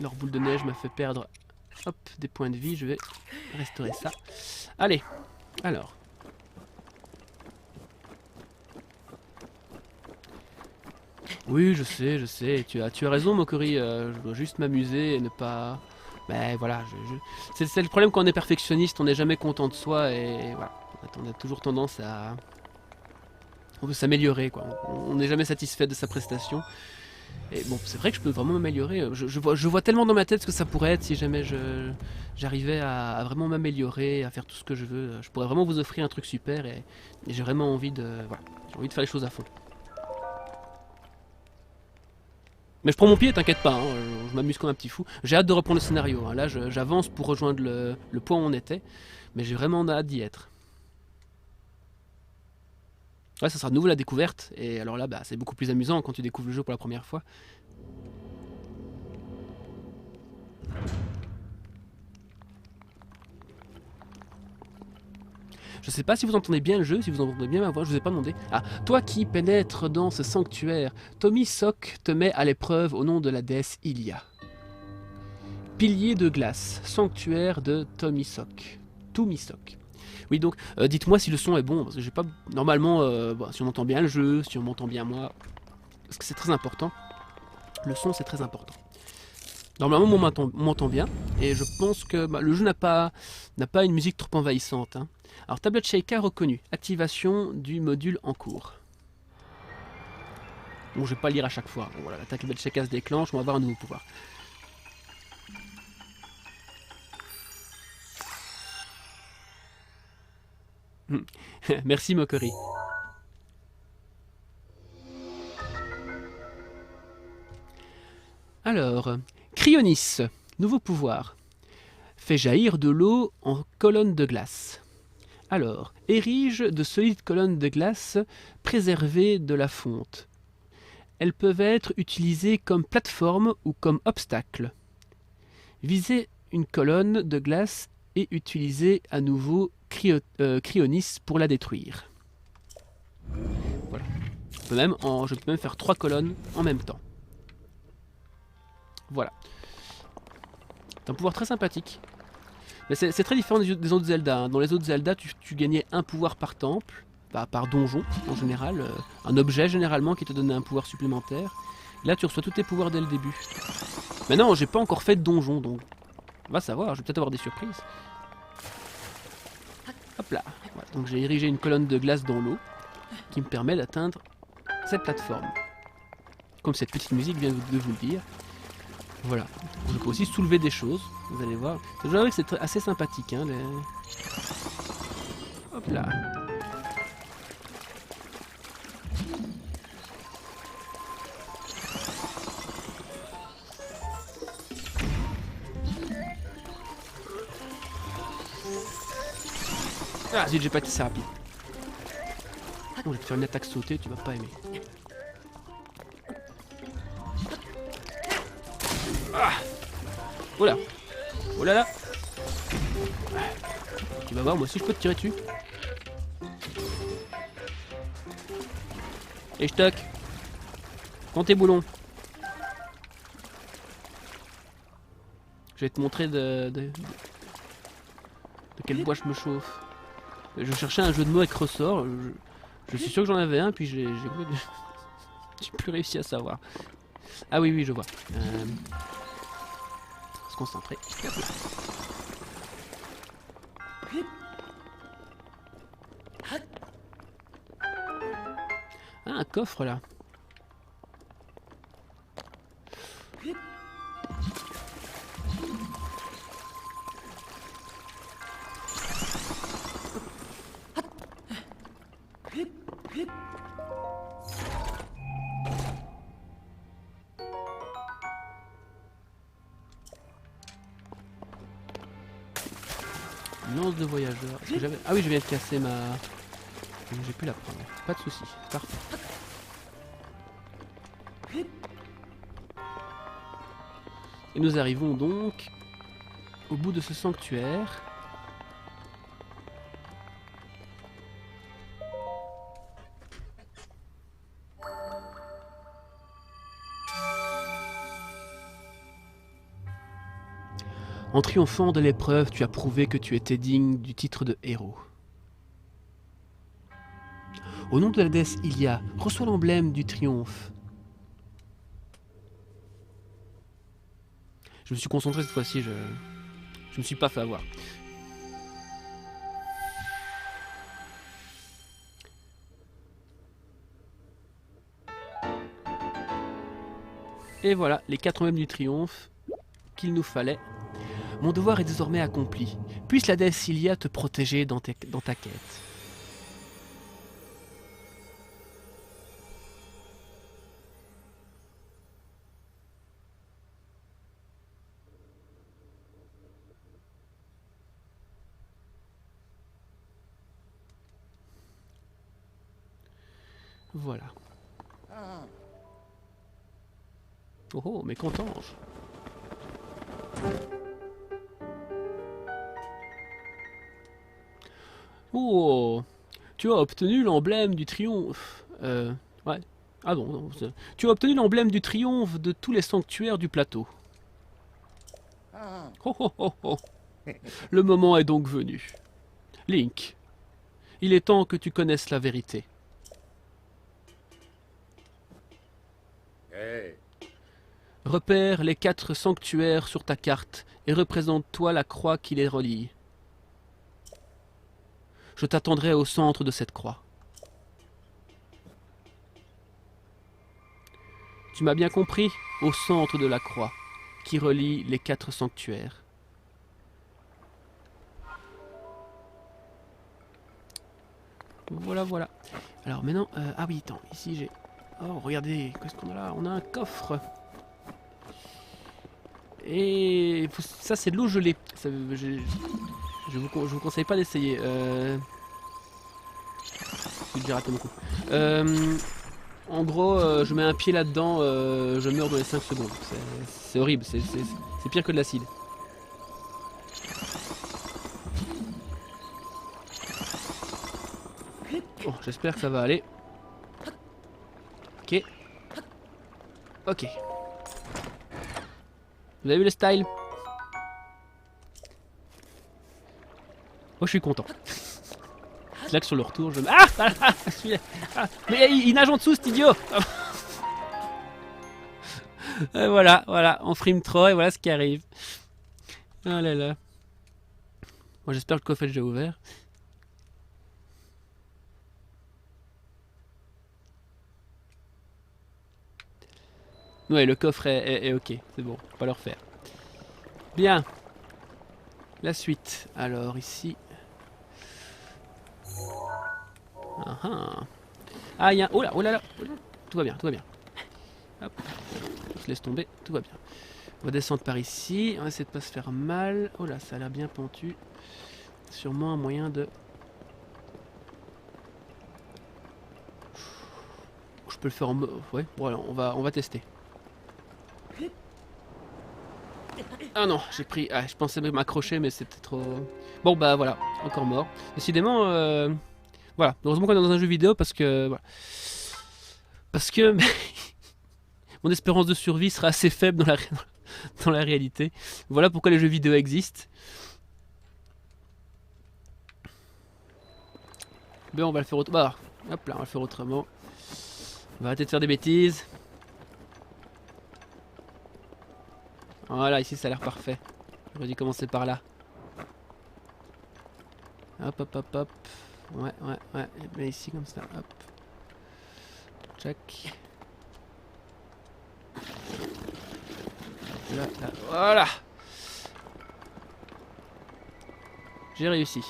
Leur boule de neige m'a fait perdre hop, des points de vie. Je vais restaurer ça. Allez, alors. Oui, je sais. Tu as raison, Mokori. Je dois juste m'amuser et ne pas... Ben voilà, c'est le problème quand on est perfectionniste, on n'est jamais content de soi et voilà. On a toujours tendance à... On veut s'améliorer, quoi. On n'est jamais satisfait de sa prestation. Et bon, c'est vrai que je peux vraiment m'améliorer. Je vois tellement dans ma tête ce que ça pourrait être si jamais j'arrivais à vraiment m'améliorer, à faire tout ce que je veux. Je pourrais vraiment vous offrir un truc super et j'ai vraiment envie de... Voilà, j'ai envie de faire les choses à fond. Mais je prends mon pied, t'inquiète pas, hein, je m'amuse comme un petit fou. J'ai hâte de reprendre le scénario, hein. Là j'avance pour rejoindre le point où on était, mais j'ai vraiment hâte d'y être. Ouais, ça sera de nouveau la découverte, et alors là bah, c'est beaucoup plus amusant quand tu découvres le jeu pour la première fois. Je sais pas si vous entendez bien le jeu, si vous entendez bien ma voix, je vous ai pas demandé. Ah, toi qui pénètres dans ce sanctuaire, Tommy Sock te met à l'épreuve au nom de la déesse Ilia. Pilier de glace, sanctuaire de Tommy Sock. Tomisock. Oui, donc dites-moi si le son est bon, parce que j'ai pas. Normalement, bah, si on entend bien le jeu, si on m'entend bien moi, parce que c'est très important. Le son, c'est très important. Normalement, on m'entend bien, et je pense que bah, le jeu n'a pas une musique trop envahissante. Hein. Alors, tablette Sheikah reconnue. Activation du module en cours. Bon, je vais pas lire à chaque fois. Bon, voilà, la tablette Sheikah se déclenche, on va avoir un nouveau pouvoir. Merci Mokori. Alors, Cryonis, nouveau pouvoir. Fait jaillir de l'eau en colonne de glace. Alors, érige de solides colonnes de glace préservées de la fonte. Elles peuvent être utilisées comme plateforme ou comme obstacle. Visez une colonne de glace et utilisez à nouveau Cryonis pour la détruire. Voilà. Je peux même faire 3 colonnes en même temps. Voilà. C'est un pouvoir très sympathique. Mais c'est très différent des autres Zelda. Hein. Dans les autres Zelda, tu gagnais un pouvoir par temple, par donjon en général, un objet généralement qui te donnait un pouvoir supplémentaire. Là, tu reçois tous tes pouvoirs dès le début. Mais non, j'ai pas encore fait de donjon, donc on va savoir, je vais peut-être avoir des surprises. Hop là. Voilà, donc j'ai érigé une colonne de glace dans l'eau qui me permet d'atteindre cette plateforme. Comme cette petite musique vient de vous le dire. Voilà. Je peux aussi soulever des choses, vous allez voir. Je dirais que c'est assez sympathique. Hein, hop là. Ah zut, j'ai pas été assez rapide. Oh, je vais te faire une attaque sautée, tu vas pas aimer. Ah. Oh là. Oh là là. Tu vas voir, moi aussi je peux te tirer dessus. Et je toc. Prends tes boulons. Je vais te montrer de quel bois je me chauffe. Je cherchais un jeu de mots avec ressort. Je suis sûr que j'en avais un, puis j'ai plus réussi à savoir. Ah oui, je vois. Se concentrer. Ah, un coffre là. Lance de voyageur. Est-ce que j'avais... Ah oui, je viens de casser ma... J'ai pu la prendre. Pas de soucis, c'est parfait. Et nous arrivons donc au bout de ce sanctuaire. En triomphant de l'épreuve, tu as prouvé que tu étais digne du titre de héros. Au nom de la déesse Ilia, reçois l'emblème du triomphe. Je me suis concentré cette fois-ci, je me suis pas fait avoir. Et voilà, les 4 emblèmes du triomphe qu'il nous fallait. Mon devoir est désormais accompli. Puisse la déesse Ilia te protéger dans ta quête. Voilà. Oh oh, mais qu'entends-je? Oh, tu as obtenu l'emblème du triomphe. Ouais. Ah bon, non, tu as obtenu l'emblème du triomphe de tous les sanctuaires du plateau. Oh oh oh oh. Le moment est donc venu. Link, il est temps que tu connaisses la vérité. Repère les 4 sanctuaires sur ta carte et représente-toi la croix qui les relie. Je t'attendrai au centre de cette croix. Tu m'as bien compris? Au centre de la croix qui relie les 4 sanctuaires. Voilà, voilà. Alors maintenant, ah oui, attends, ici j'ai... Oh, regardez, qu'est-ce qu'on a là? On a un coffre. Et ça, c'est de l'eau gelée. Ça, je vous conseille pas d'essayer. J'ai déjà raté mon coup. En gros, je mets un pied là-dedans, je meurs dans les 5 secondes. C'est horrible, c'est pire que de l'acide. Bon, j'espère que ça va aller. Ok. Ok. Vous avez vu le style? Moi je suis content. C'est là que sur le retour je me... Ah, mais il nage en dessous cet idiot. Et voilà, voilà, on frime trop et voilà ce qui arrive. Oh là là. Moi j'espère que le coffre est déjà ouvert. Ouais, le coffre est ok, c'est bon, on va le refaire. Bien. La suite. Alors ici... Ah, il y a un... Oh là, oh là là. Tout va bien, tout va bien. Hop. On se laisse tomber, tout va bien. On va descendre par ici. On va essayer de pas se faire mal. Oh là, ça a l'air bien pentu. Sûrement un moyen de... Je peux le faire en... Ouais, voilà, on va tester. Ah non, j'ai pris... Ah, je pensais m'accrocher, mais c'était trop... Bon, bah voilà, encore mort. Décidément, voilà. Heureusement qu'on est dans un jeu vidéo parce que... Voilà. Parce que... mon espérance de survie sera assez faible dans la réalité. Voilà pourquoi les jeux vidéo existent. Ben on va le faire autrement. Bah, hop là, on va le faire autrement. On va arrêter de faire des bêtises. Voilà, ici ça a l'air parfait. J'aurais dû commencer par là. Hop, hop, hop, hop. Ouais, ouais, ouais. Mais ici comme ça, hop. Check. Là, là. Voilà. J'ai réussi.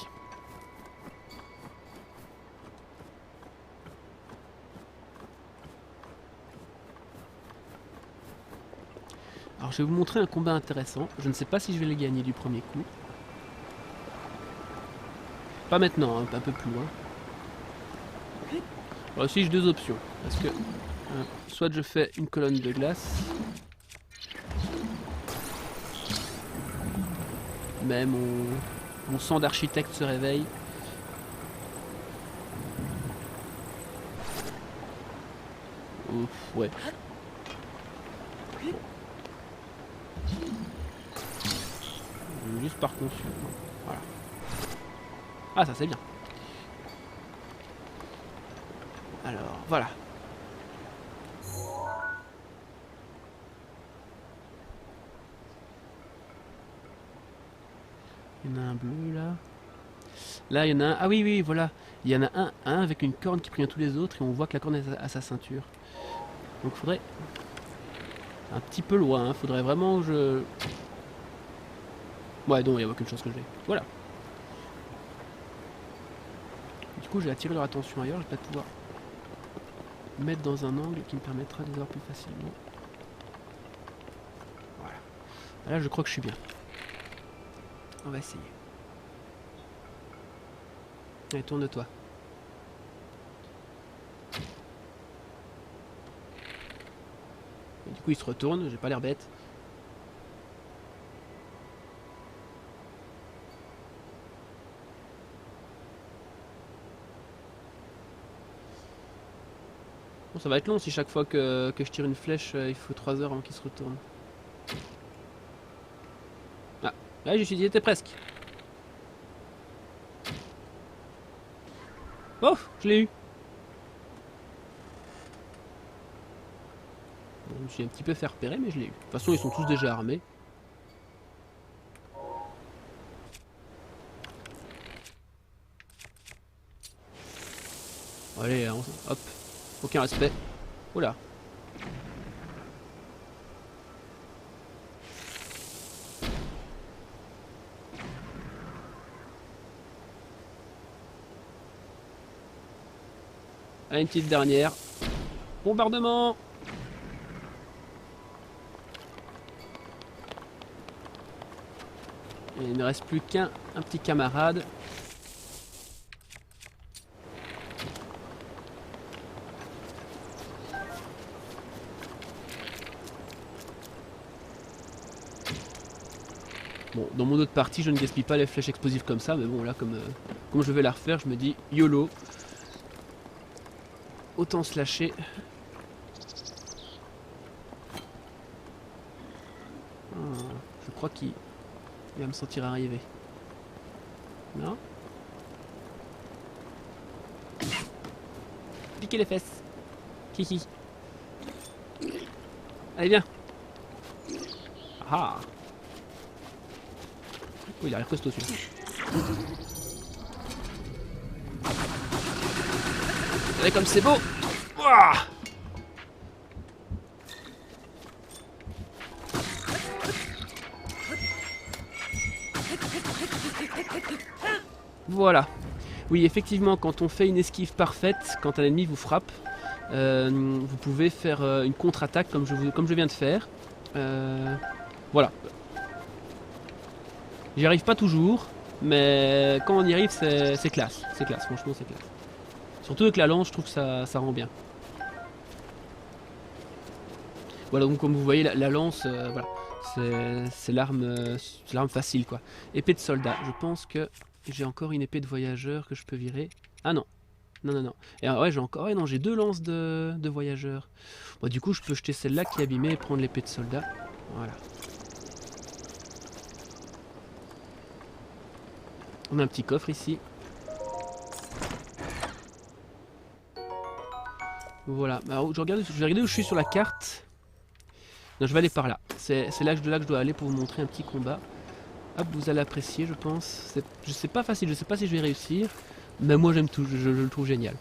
Alors je vais vous montrer un combat intéressant. Je ne sais pas si je vais le gagner du premier coup. Pas maintenant, hein, un peu plus loin. Alors ici j'ai deux options. Parce que soit je fais une colonne de glace. Mais mon sang d'architecte se réveille. Ouf, ouais. Juste par contre. Voilà. Ah, ça c'est bien. Alors, voilà. Il y en a un bleu là. Là, il y en a un. Ah oui, oui, voilà. Il y en a un avec une corne qui prévient tous les autres et on voit que la corne est à sa ceinture. Donc, faudrait. Un petit peu loin. Hein. Faudrait vraiment que je. Ouais, non, il n'y a aucune chance que je l'ai. Voilà. Du coup, j'ai attiré leur attention ailleurs. Je vais peut-être pouvoir mettre dans un angle qui me permettra de les voir plus facilement. Voilà. Là, je crois que je suis bien. On va essayer. Allez, tourne-toi. Du coup, il se retourne. J'ai pas l'air bête. Bon, ça va être long si chaque fois que je tire une flèche, il faut 3 heures avant qu'il se retourne. Ah, là, j'y étais presque. Oh, je l'ai eu. Bon, je me suis un petit peu fait repérer, mais je l'ai eu. De toute façon, ils sont tous déjà armés. Allez, hop. Aucun respect. Oula. Allez, une petite dernière. Bombardement. Et il ne reste plus qu'un petit camarade. Bon, dans mon autre partie, je ne gaspille pas les flèches explosives comme ça, mais bon, là, comme je vais la refaire, je me dis YOLO. Autant se lâcher. Ah, je crois qu'il va me sentir arriver. Non? Piquez les fesses. Kiki. Allez, viens. Ah. Oh, il a l'air costaud celui-là. Regardez comme c'est beau. Ouah. Voilà. Oui, effectivement, quand on fait une esquive parfaite, quand un ennemi vous frappe, vous pouvez faire une contre-attaque comme je viens de faire. Voilà. J'y arrive pas toujours, mais quand on y arrive, c'est classe. C'est classe, franchement, c'est classe. Surtout avec la lance, je trouve que ça rend bien. Voilà, donc comme vous voyez, la lance, voilà, c'est l'arme facile, quoi. Épée de soldat, je pense que j'ai encore une épée de voyageur que je peux virer. Ah non, non, non, non. Et ouais, j'ai encore, ouais, non, j'ai 2 lances de voyageur. Bon, du coup, je peux jeter celle-là qui est abîmée et prendre l'épée de soldat. Voilà. On a un petit coffre ici. Voilà. Alors, je vais regarder où je suis sur la carte. Non, je vais aller par là. C'est là que je dois aller pour vous montrer un petit combat. Hop, vous allez apprécier, je pense. C'est pas facile, je sais pas si je vais réussir. Mais moi, j'aime tout, je le trouve génial.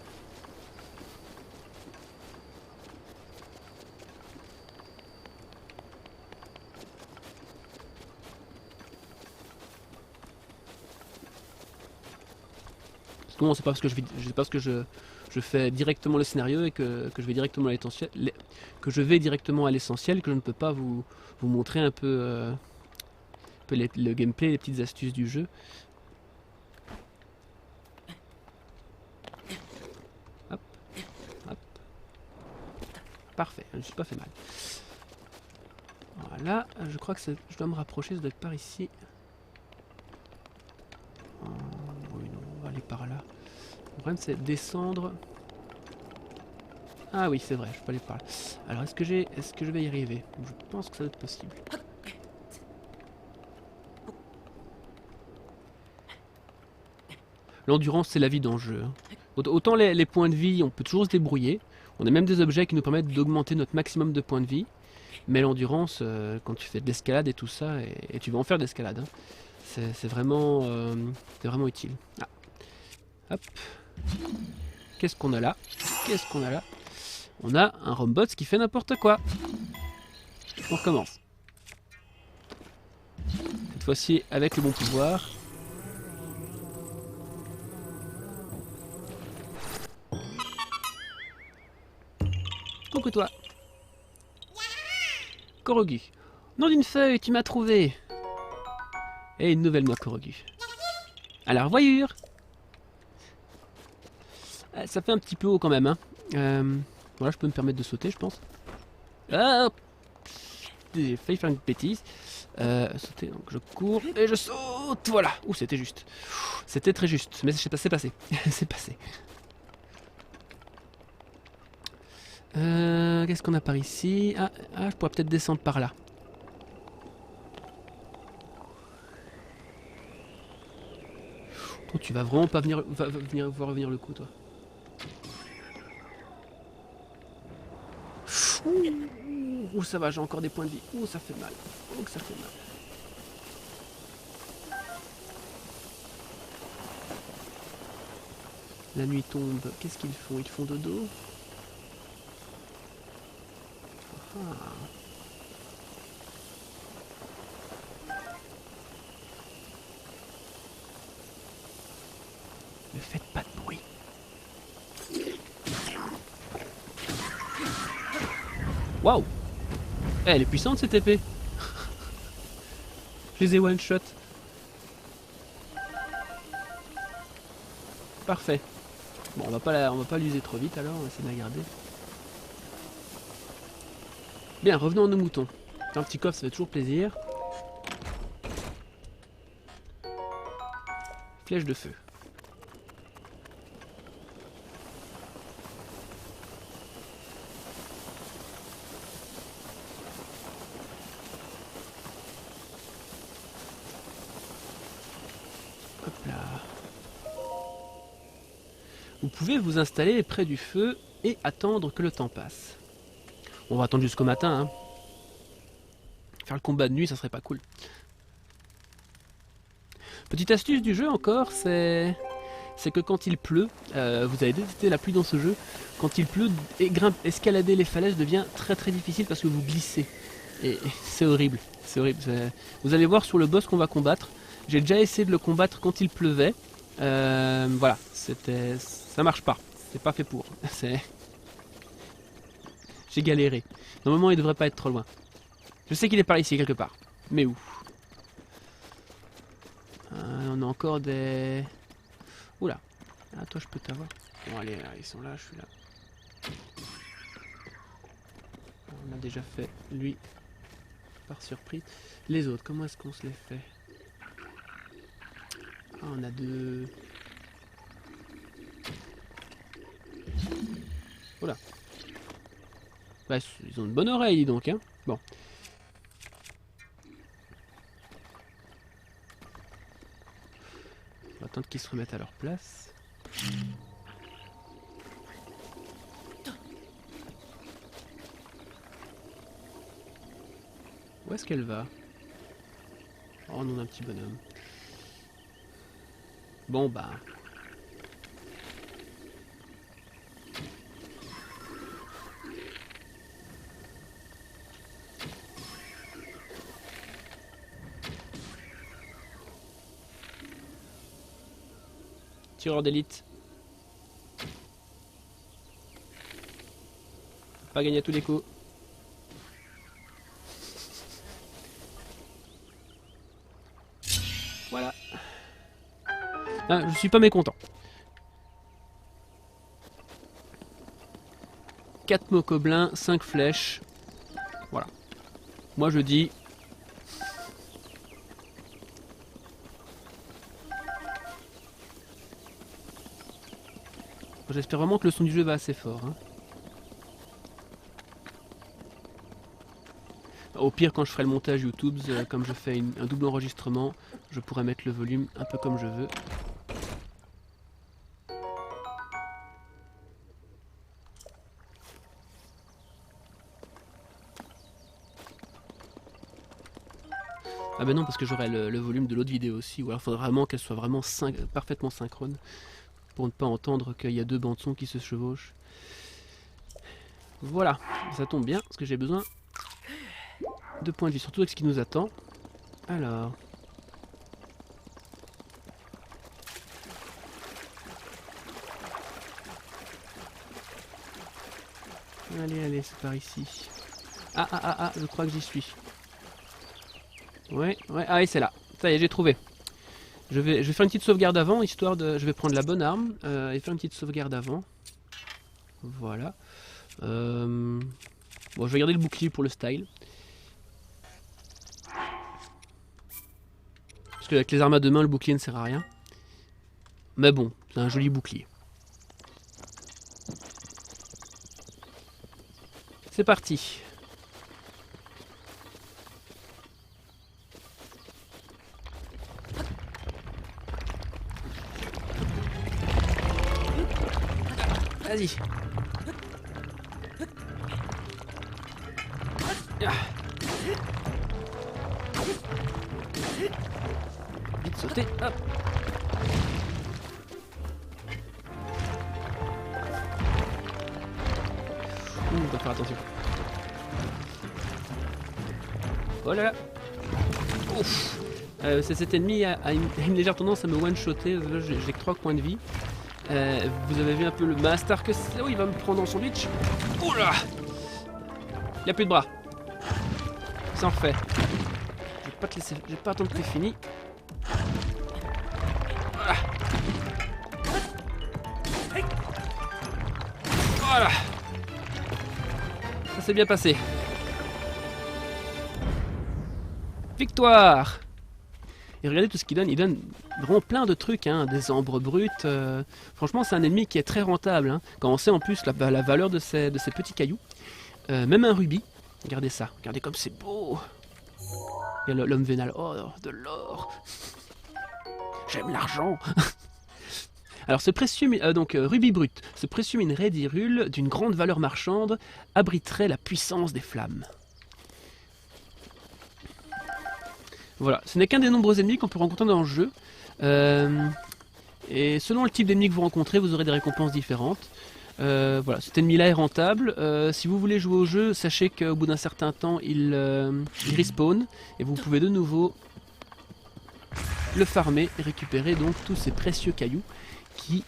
Non, c'est pas parce que je parce que je fais directement le scénario et que je vais directement à l'essentiel, que je vais directement à l'essentiel, que je ne peux pas vous montrer un peu, le gameplay, les petites astuces du jeu. Hop, hop. Parfait, je ne me suis pas fait mal. Voilà, je crois que je dois me rapprocher, ça doit être par ici. Oui, non, on va aller par là. Le problème c'est descendre. Ah oui, c'est vrai, je peux aller par là. Alors est-ce que je vais y arriver? Je pense que ça doit être possible. L'endurance, c'est la vie dans le jeu. Autant les points de vie, on peut toujours se débrouiller. On a même des objets qui nous permettent d'augmenter notre maximum de points de vie. Mais l'endurance, quand tu fais de l'escalade et tout ça, et tu vas en faire de l'escalade, hein, c'est vraiment utile. Ah. Hop. Qu'est-ce qu'on a là? Qu'est-ce qu'on a là? On a un Rombot qui fait n'importe quoi. On recommence. Cette fois-ci avec le bon pouvoir. Coucou toi. Korogu. Nom d'une feuille, tu m'as trouvé. Et une nouvelle noix Korogu. Alors voyure. Ça fait un petit peu haut quand même. Hein. Voilà, je peux me permettre de sauter, je pense. Ah, j'ai failli faire une bêtise. Sauter, donc je cours et je saute. Voilà. Ouh, c'était juste. C'était très juste, mais c'est passé. C'est passé. Qu'est-ce qu'on a par ici? Ah, je pourrais peut-être descendre par là. Toi, tu vas vraiment pas venir, voir revenir le coup, toi. Ouh, ça va, j'ai encore des points de vie. Ouh, ça fait mal. Ouh, que ça fait mal. La nuit tombe. Qu'est-ce qu'ils font? Ils font dodo? Ah. Ne faites pas de bruit. Waouh! Elle est puissante cette épée. Je les ai one shot. Parfait. Bon, on va pas l'user trop vite alors, on va essayer de la garder. Bien, revenons à nos moutons. Un petit coffre, ça fait toujours plaisir. Flèche de feu. Hop là. Vous pouvez vous installer près du feu et attendre que le temps passe. On va attendre jusqu'au matin. Hein. Faire le combat de nuit, ça serait pas cool. Petite astuce du jeu encore, c'est que quand il pleut, vous avez détesté la pluie dans ce jeu, quand il pleut, escalader les falaises devient très très difficile parce que vous glissez. Et c'est horrible, c'est horrible. Vous allez voir sur le boss qu'on va combattre, j'ai déjà essayé de le combattre quand il pleuvait. Voilà, ça marche pas, c'est pas fait pour. J'ai galéré. Normalement il devrait pas être trop loin. Je sais qu'il est par ici quelque part, mais où? On a encore des... Oula. Ah, toi, je peux t'avoir. Bon, allez, là, ils sont là, je suis là. On a déjà fait lui par surprise. Les autres, comment est-ce qu'on se les fait? Ah, on a deux... Oula. Bah, ils ont une bonne oreille, donc, hein. Bon. On va attendre qu'ils se remettent à leur place. Où est-ce qu'elle va? Oh, on a un petit bonhomme. Bon, bah... Tireur d'élite. Pas gagner à tous les coups. Voilà. Ah, je suis pas mécontent. 4 mocoblins, 5 flèches. Voilà. Moi je dis... J'espère vraiment que le son du jeu va assez fort. Hein. Au pire, quand je ferai le montage YouTube, comme je fais un double enregistrement, je pourrais mettre le volume un peu comme je veux. Ah ben non, parce que j'aurai le volume de l'autre vidéo aussi, ou alors il faudrait vraiment qu'elle soit vraiment parfaitement synchrone, pour ne pas entendre qu'il y a deux bandes son qui se chevauchent. Voilà, ça tombe bien, parce que j'ai besoin de points de vie, surtout avec ce qui nous attend. Alors... Allez, allez, c'est par ici. Ah, je crois que j'y suis. Ouais, ah oui, c'est là. Ça y est, j'ai trouvé. Je vais faire une petite sauvegarde avant, histoire de... Je vais prendre la bonne arme et faire une petite sauvegarde avant. Voilà. Bon, je vais garder le bouclier pour le style. Parce qu'avec les armes à deux mains, le bouclier ne sert à rien. Mais bon, c'est un joli bouclier. C'est parti. Vas-y. Vite sauter, hop. On doit faire attention. Oh là là. Ouf. Cet ennemi a une légère tendance à me one-shotter. J'ai que 3 points de vie. Vous avez vu un peu le master que c'est. Oh, il va me prendre dans son bitch. Oh là. Il a plus de bras. Ça en refait. Je vais pas te laisser. Je vais pas attendre que tu fini. Voilà. Voilà. Ça s'est bien passé. Victoire. Et regardez tout ce qu'il donne. Il donne vraiment plein de trucs, hein, des ambres brutes. Franchement, c'est un ennemi qui est très rentable. Hein, quand on sait en plus la valeur de ces petits cailloux. Même un rubis. Regardez ça. Regardez comme c'est beau. Il y a l'homme vénal. Oh, de l'or. J'aime l'argent. Alors, ce précieux, rubis brut, ce précieux minerai d'Hyrule, d'une grande valeur marchande, abriterait la puissance des flammes. Voilà, ce n'est qu'un des nombreux ennemis qu'on peut rencontrer dans le jeu. Et selon le type d'ennemi que vous rencontrez, vous aurez des récompenses différentes. Voilà, cet ennemi-là est rentable. Si vous voulez jouer au jeu, sachez qu'au bout d'un certain temps, il respawn. Et vous pouvez de nouveau le farmer et récupérer donc tous ces précieux cailloux qui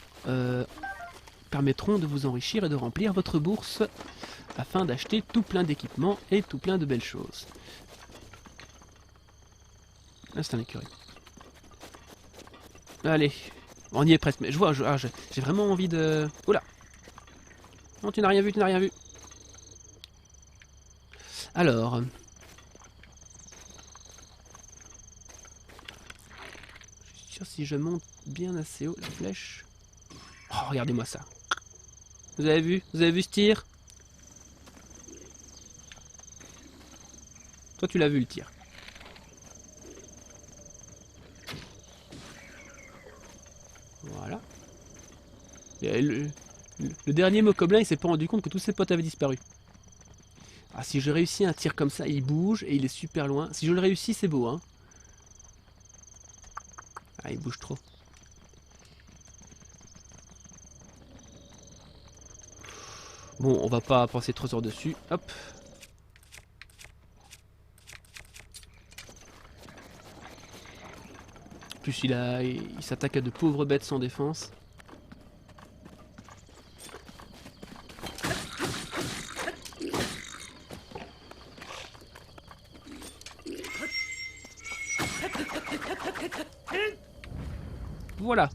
permettront de vous enrichir et de remplir votre bourse afin d'acheter tout plein d'équipements et tout plein de belles choses. Ah, c'est un écureuil. Allez, on y est presque. Mais je vois, j'ai vraiment envie de... Oula. Non, tu n'as rien vu, tu n'as rien vu. Alors... Je suis sûr si je monte bien assez haut, la flèche... Oh, regardez-moi ça. Vous avez vu? Vous avez vu ce tir? Toi, tu l'as vu le tir. Voilà. Et le dernier mocoblin, il s'est pas rendu compte que tous ses potes avaient disparu. Ah, si je réussis un tir comme ça, il bouge et il est super loin. Si je le réussis, c'est beau, hein. Ah, il bouge trop. Bon, on va pas passer 3 heures dessus. Hop. En plus, il s'attaque à de pauvres bêtes sans défense. voilà.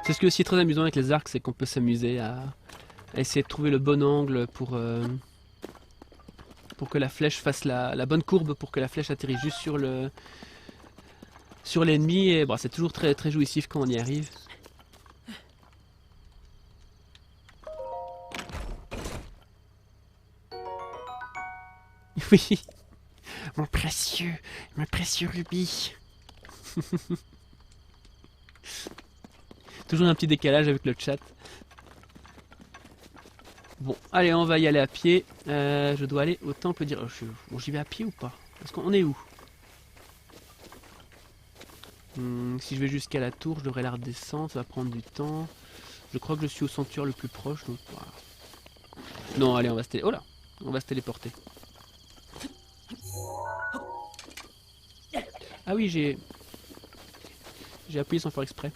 C'est ce qui est aussi très amusant avec les arcs, c'est qu'on peut s'amuser à essayer de trouver le bon angle pour que la flèche fasse la bonne courbe, pour que la flèche atterrisse juste sur l'ennemi. Et bon, c'est toujours très, très jouissif quand on y arrive. Oui, mon précieux rubis. Toujours un petit décalage avec le chat. Bon, allez, on va y aller à pied. Je dois aller au temple dire. Bon, j'y vais à pied ou pas? Parce qu'on est où? Si je vais jusqu'à la tour, je devrais la redescendre. Ça va prendre du temps. Je crois que je suis au sanctuaire le plus proche. Donc, voilà. Non, allez, on va se téléporter. Oh là, on va se téléporter. Ah oui, j'ai appuyé sans faire exprès.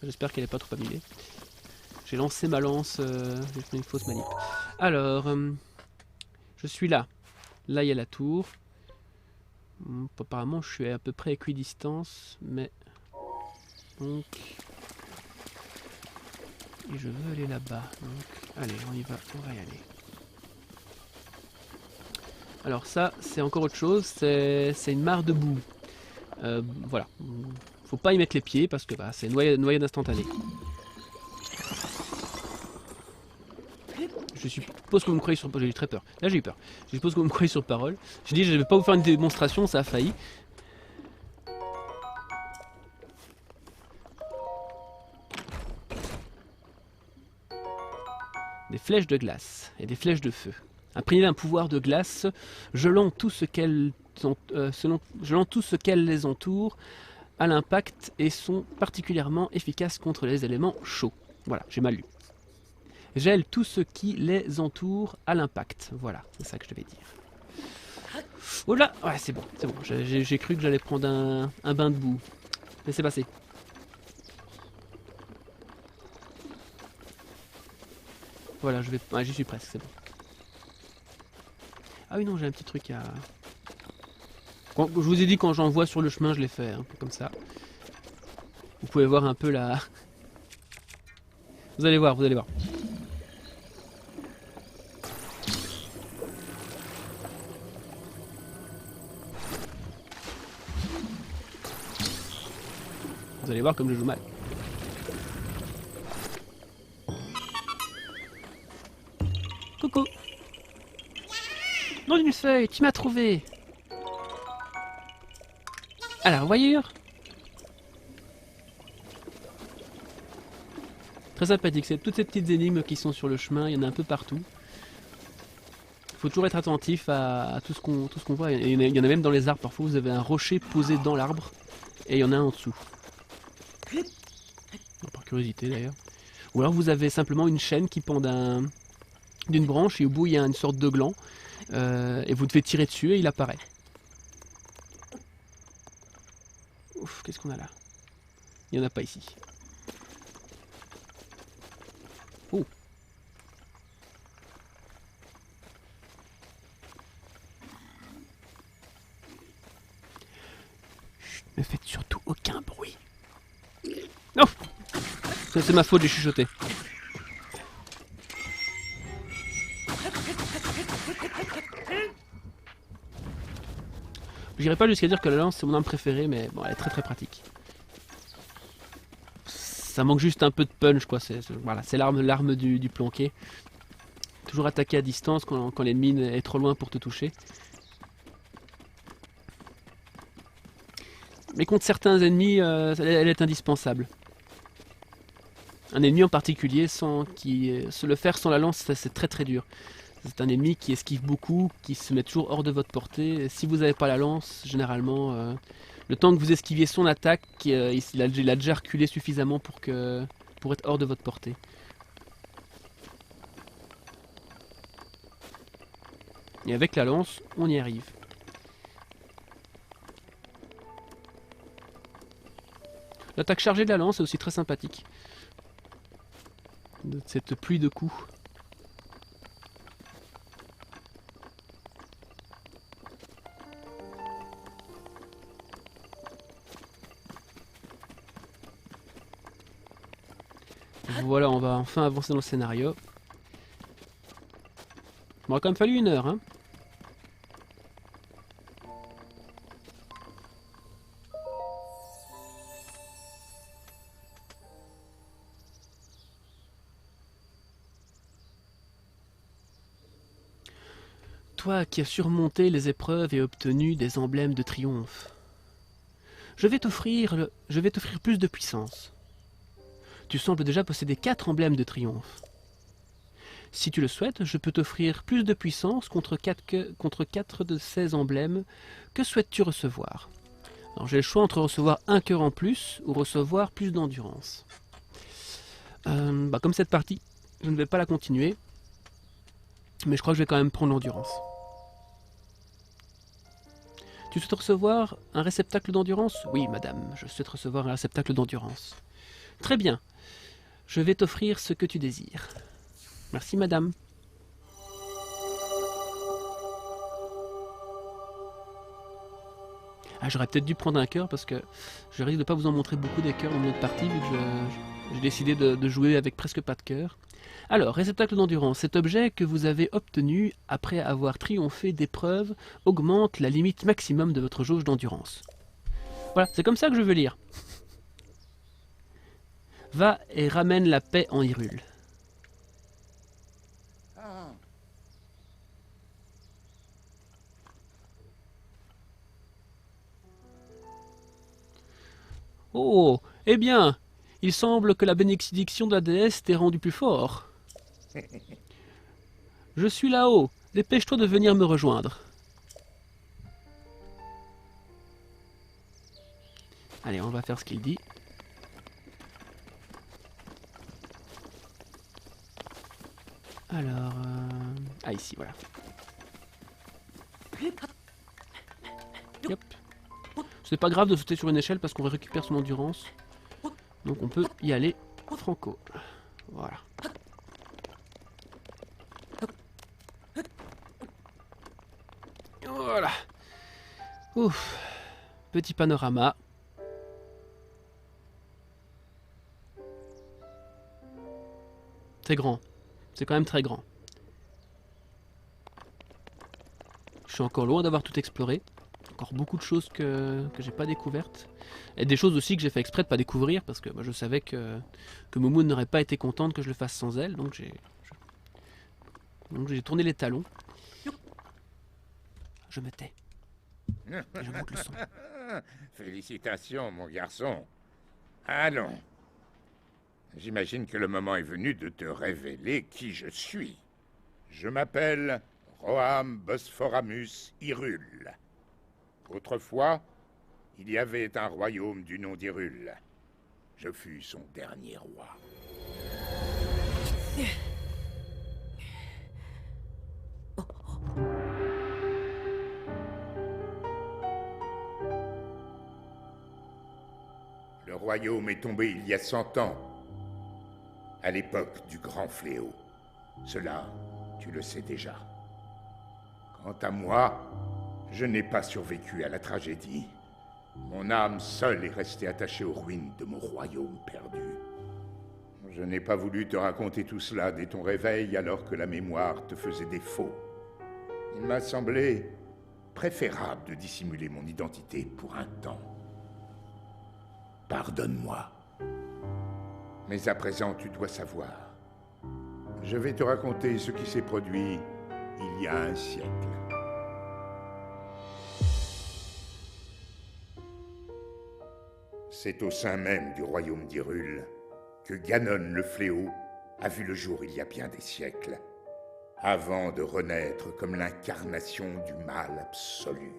J'espère qu'elle n'est pas trop abîmée. J'ai lancé ma lance, j'ai fait une fausse manip. Alors, je suis là. Là, il y a la tour. Apparemment, je suis à peu près équidistance, mais... Donc... Et je veux aller là-bas. Donc, allez, on y va y aller. Alors ça, c'est encore autre chose, c'est une mare de boue. Voilà. Faut pas y mettre les pieds parce que bah, c'est une noyade instantanée. Je suppose que vous me croyez sur... J'ai eu très peur. Là j'ai eu peur. Je suppose que vous me croyez sur parole. J'ai dit je vais pas vous faire une démonstration, ça a failli. Des flèches de glace et des flèches de feu. Imprégnées d'un pouvoir de glace, gelant tout ce qu'elles les entoure à l'impact et sont particulièrement efficaces contre les éléments chauds. Voilà, j'ai mal lu. Gèle tout ce qui les entoure à l'impact. Voilà, c'est ça que je devais dire. Oh là, ouais, c'est bon, c'est bon. J'ai cru que j'allais prendre un bain de boue. Laissez passer. Voilà, je vais. Ouais, j'y suis presque, c'est bon. Ah oui, non, j'ai un petit truc à. Je vous ai dit, quand j'en vois sur le chemin, je l'ai fait, un peu comme ça. Vous pouvez voir un peu la. Vous allez voir, vous allez voir. Vous allez voir comme je joue mal. Coucou. Non d'une feuille, tu m'as trouvé. Alors, voyure. Très sympathique, c'est toutes ces petites énigmes qui sont sur le chemin, il y en a un peu partout. Il faut toujours être attentif à tout ce qu'on voit. Et il y en a même dans les arbres, parfois vous avez un rocher posé dans l'arbre, et il y en a un en dessous. Par curiosité d'ailleurs. Ou alors vous avez simplement une chaîne qui pend d'une branche, et au bout il y a une sorte de gland, et vous devez tirer dessus et il apparaît. Ouf, qu'est-ce qu'on a là? Il n'y en a pas ici. Oh. Chut, ne faites surtout aucun bruit. Non. C'est ma faute, j'ai chuchoté. J'irai pas jusqu'à dire que la lance c'est mon arme préférée, mais bon, elle est très très pratique. Ça manque juste un peu de punch, quoi. Voilà, c'est l'arme du planqué. Toujours attaquer à distance quand l'ennemi est trop loin pour te toucher. Mais contre certains ennemis, elle est indispensable. Un ennemi en particulier, se le faire sans la lance, c'est très très dur. C'est un ennemi qui esquive beaucoup, qui se met toujours hors de votre portée. Et si vous n'avez pas la lance, généralement, le temps que vous esquiviez son attaque, il a déjà reculé suffisamment pour être hors de votre portée. Et avec la lance, on y arrive. L'attaque chargée de la lance est aussi très sympathique. De cette pluie de coups. voilà, on va enfin avancer dans le scénario. Il m'aura quand même fallu 1 heure, hein. Toi qui as surmonté les épreuves et obtenu des emblèmes de triomphe, je vais t'offrir plus de puissance. Tu sembles déjà posséder 4 emblèmes de triomphe. Si tu le souhaites, je peux t'offrir plus de puissance contre 4 de ces emblèmes. Que souhaites-tu recevoir? Alors j'ai le choix entre recevoir un cœur en plus ou recevoir plus d'endurance. Comme cette partie, je ne vais pas la continuer, mais je crois que je vais quand même prendre l'endurance. Tu souhaites recevoir un réceptacle d'endurance? Oui, madame, je souhaite recevoir un réceptacle d'endurance. Très bien, je vais t'offrir ce que tu désires. Merci, madame. Ah, j'aurais peut-être dû prendre un cœur parce que je risque de ne pas vous en montrer beaucoup des cœurs dans notre partie vu que j'ai décidé de jouer avec presque pas de cœur. Alors, réceptacle d'endurance. Cet objet que vous avez obtenu après avoir triomphé d'épreuves augmente la limite maximum de votre jauge d'endurance. Voilà, c'est comme ça que je veux lire. Va et ramène la paix en Hyrule. Oh, eh bien, il semble que la bénédiction de la déesse t'ait rendu plus fort. Je suis là-haut, dépêche-toi de venir me rejoindre. Allez, on va faire ce qu'il dit. Alors, ah ici, voilà. Yep. C'est pas grave de sauter sur une échelle parce qu'on récupère son endurance. Donc on peut y aller franco. Voilà. Voilà. Ouf. Petit panorama. C'est grand. C'est quand même très grand. Je suis encore loin d'avoir tout exploré. Encore beaucoup de choses que j'ai pas découvertes. Et des choses aussi que j'ai fait exprès de pas découvrir parce que je savais que Momo n'aurait pas été contente que je le fasse sans elle. Donc j'ai tourné les talons. Je me tais. Et je monte le son. Félicitations, mon garçon. Allons. J'imagine que le moment est venu de te révéler qui je suis. Je m'appelle Roham Bosphoramus Hyrule. Autrefois, il y avait un royaume du nom d'Hyrule. Je fus son dernier roi. Le royaume est tombé il y a 100 ans, à l'époque du Grand Fléau. Cela, tu le sais déjà. Quant à moi, je n'ai pas survécu à la tragédie. Mon âme seule est restée attachée aux ruines de mon royaume perdu. Je n'ai pas voulu te raconter tout cela dès ton réveil alors que la mémoire te faisait défaut. Il m'a semblé préférable de dissimuler mon identité pour un temps. Pardonne-moi. Mais à présent, tu dois savoir. Je vais te raconter ce qui s'est produit il y a un siècle. C'est au sein même du royaume d'Hyrule que Ganon le Fléau a vu le jour il y a bien des siècles, avant de renaître comme l'incarnation du mal absolu.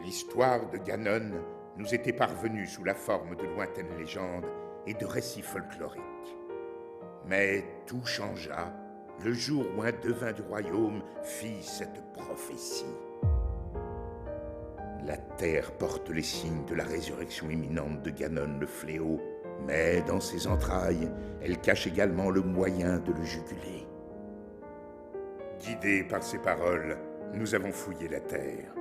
L'histoire de Ganon nous était parvenue sous la forme de lointaines légendes et de récits folkloriques. Mais tout changea le jour où un devin du royaume fit cette prophétie. La terre porte les signes de la résurrection imminente de Ganon le Fléau, mais dans ses entrailles, elle cache également le moyen de le juguler. Guidés par ces paroles, nous avons fouillé la terre,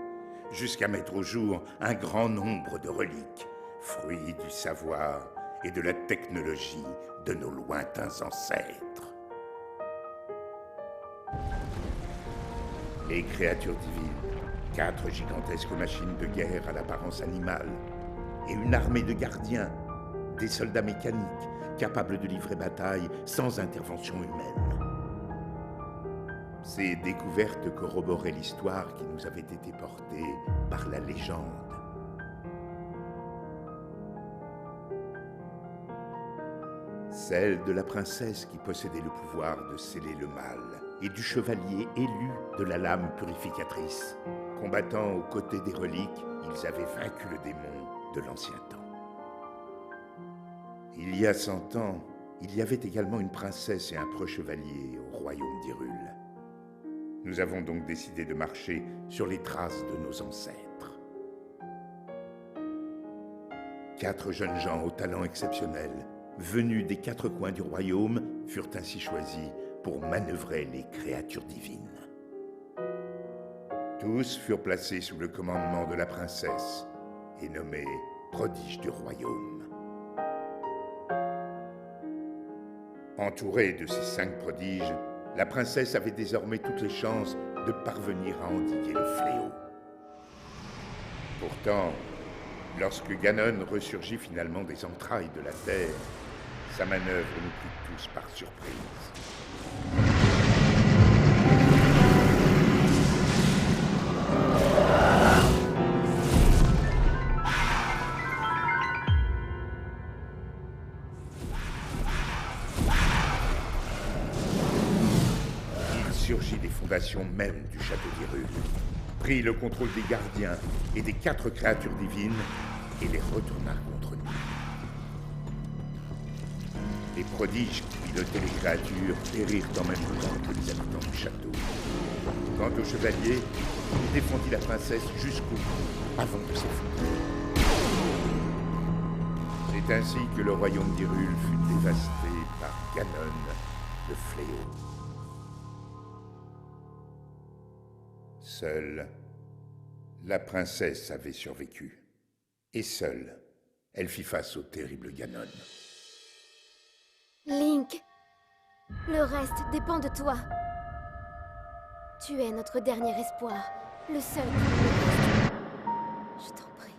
jusqu'à mettre au jour un grand nombre de reliques, fruits du savoir et de la technologie de nos lointains ancêtres. Les créatures divines, 4 gigantesques machines de guerre à l'apparence animale, et une armée de gardiens, des soldats mécaniques, capables de livrer bataille sans intervention humaine. Ces découvertes corroboraient l'histoire qui nous avait été portée par la légende. Celle de la princesse qui possédait le pouvoir de sceller le mal, et du chevalier élu de la lame purificatrice. Combattant aux côtés des reliques, ils avaient vaincu le démon de l'ancien temps. Il y a 100 ans, il y avait également une princesse et un preux chevalier au royaume d'Hyrule. Nous avons donc décidé de marcher sur les traces de nos ancêtres. 4 jeunes gens au talent exceptionnel, venus des 4 coins du royaume, furent ainsi choisis pour manœuvrer les créatures divines. Tous furent placés sous le commandement de la princesse et nommés prodiges du royaume. Entourée de ces 5 prodiges, la princesse avait désormais toutes les chances de parvenir à endiguer le fléau. Pourtant, lorsque Ganon ressurgit finalement des entrailles de la terre, sa manœuvre nous prit tous par surprise. Surgit des fondations même du château d'Hyrule, prit le contrôle des gardiens et des 4 créatures divines et les retourna contre nous. Les prodiges qui pilotaient les créatures périrent en même temps que les habitants du château. Quant au chevalier, il défendit la princesse jusqu'au bout, avant de s'effondrer. C'est ainsi que le royaume d'Hyrule fut dévasté par Ganon, le fléau. Seule, la princesse avait survécu. Et seule, elle fit face au terrible Ganon. Link, le reste dépend de toi. Tu es notre dernier espoir, le seul qui nous reste. Je t'en prie.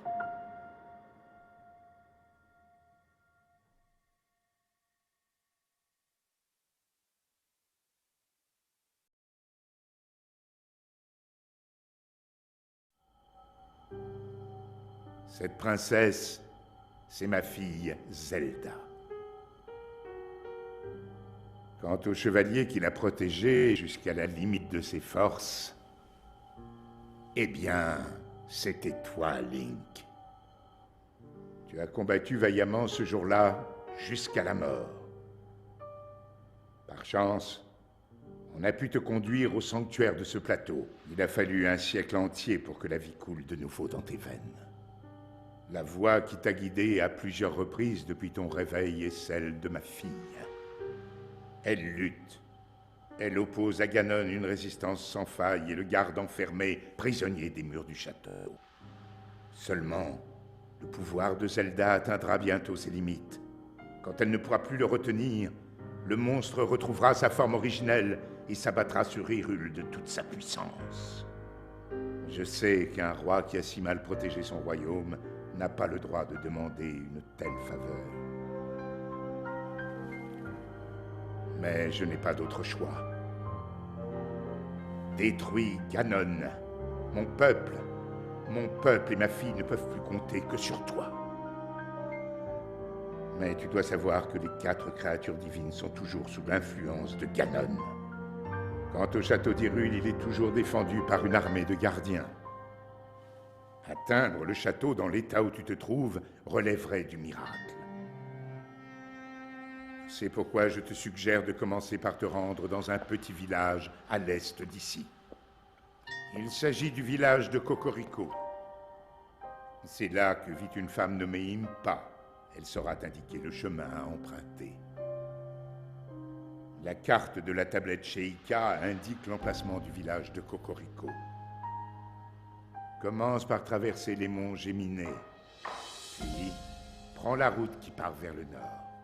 Cette princesse, c'est ma fille Zelda. Quant au chevalier qui l'a protégée jusqu'à la limite de ses forces, eh bien, c'était toi, Link. Tu as combattu vaillamment ce jour-là jusqu'à la mort. Par chance, on a pu te conduire au sanctuaire de ce plateau. Il a fallu un siècle entier pour que la vie coule de nouveau dans tes veines. La voix qui t'a guidé à plusieurs reprises depuis ton réveil est celle de ma fille. Elle lutte. Elle oppose à Ganon une résistance sans faille et le garde enfermé, prisonnier des murs du château. Seulement, le pouvoir de Zelda atteindra bientôt ses limites. Quand elle ne pourra plus le retenir, le monstre retrouvera sa forme originelle et s'abattra sur Hyrule de toute sa puissance. Je sais qu'un roi qui a si mal protégé son royaume n'a pas le droit de demander une telle faveur. Mais je n'ai pas d'autre choix. Détruis Ganon. Mon peuple et ma fille ne peuvent plus compter que sur toi. Mais tu dois savoir que les 4 créatures divines sont toujours sous l'influence de Ganon. Quant au château d'Hyrule, il est toujours défendu par une armée de gardiens. Atteindre le château dans l'état où tu te trouves relèverait du miracle. C'est pourquoi je te suggère de commencer par te rendre dans un petit village à l'est d'ici. Il s'agit du village de Cocorico. C'est là que vit une femme nommée Impa. Elle saura t'indiquer le chemin à emprunter. La carte de la tablette Sheikah indique l'emplacement du village de Cocorico. Commence par traverser les monts Géminés, puis Prends la route qui part vers le nord.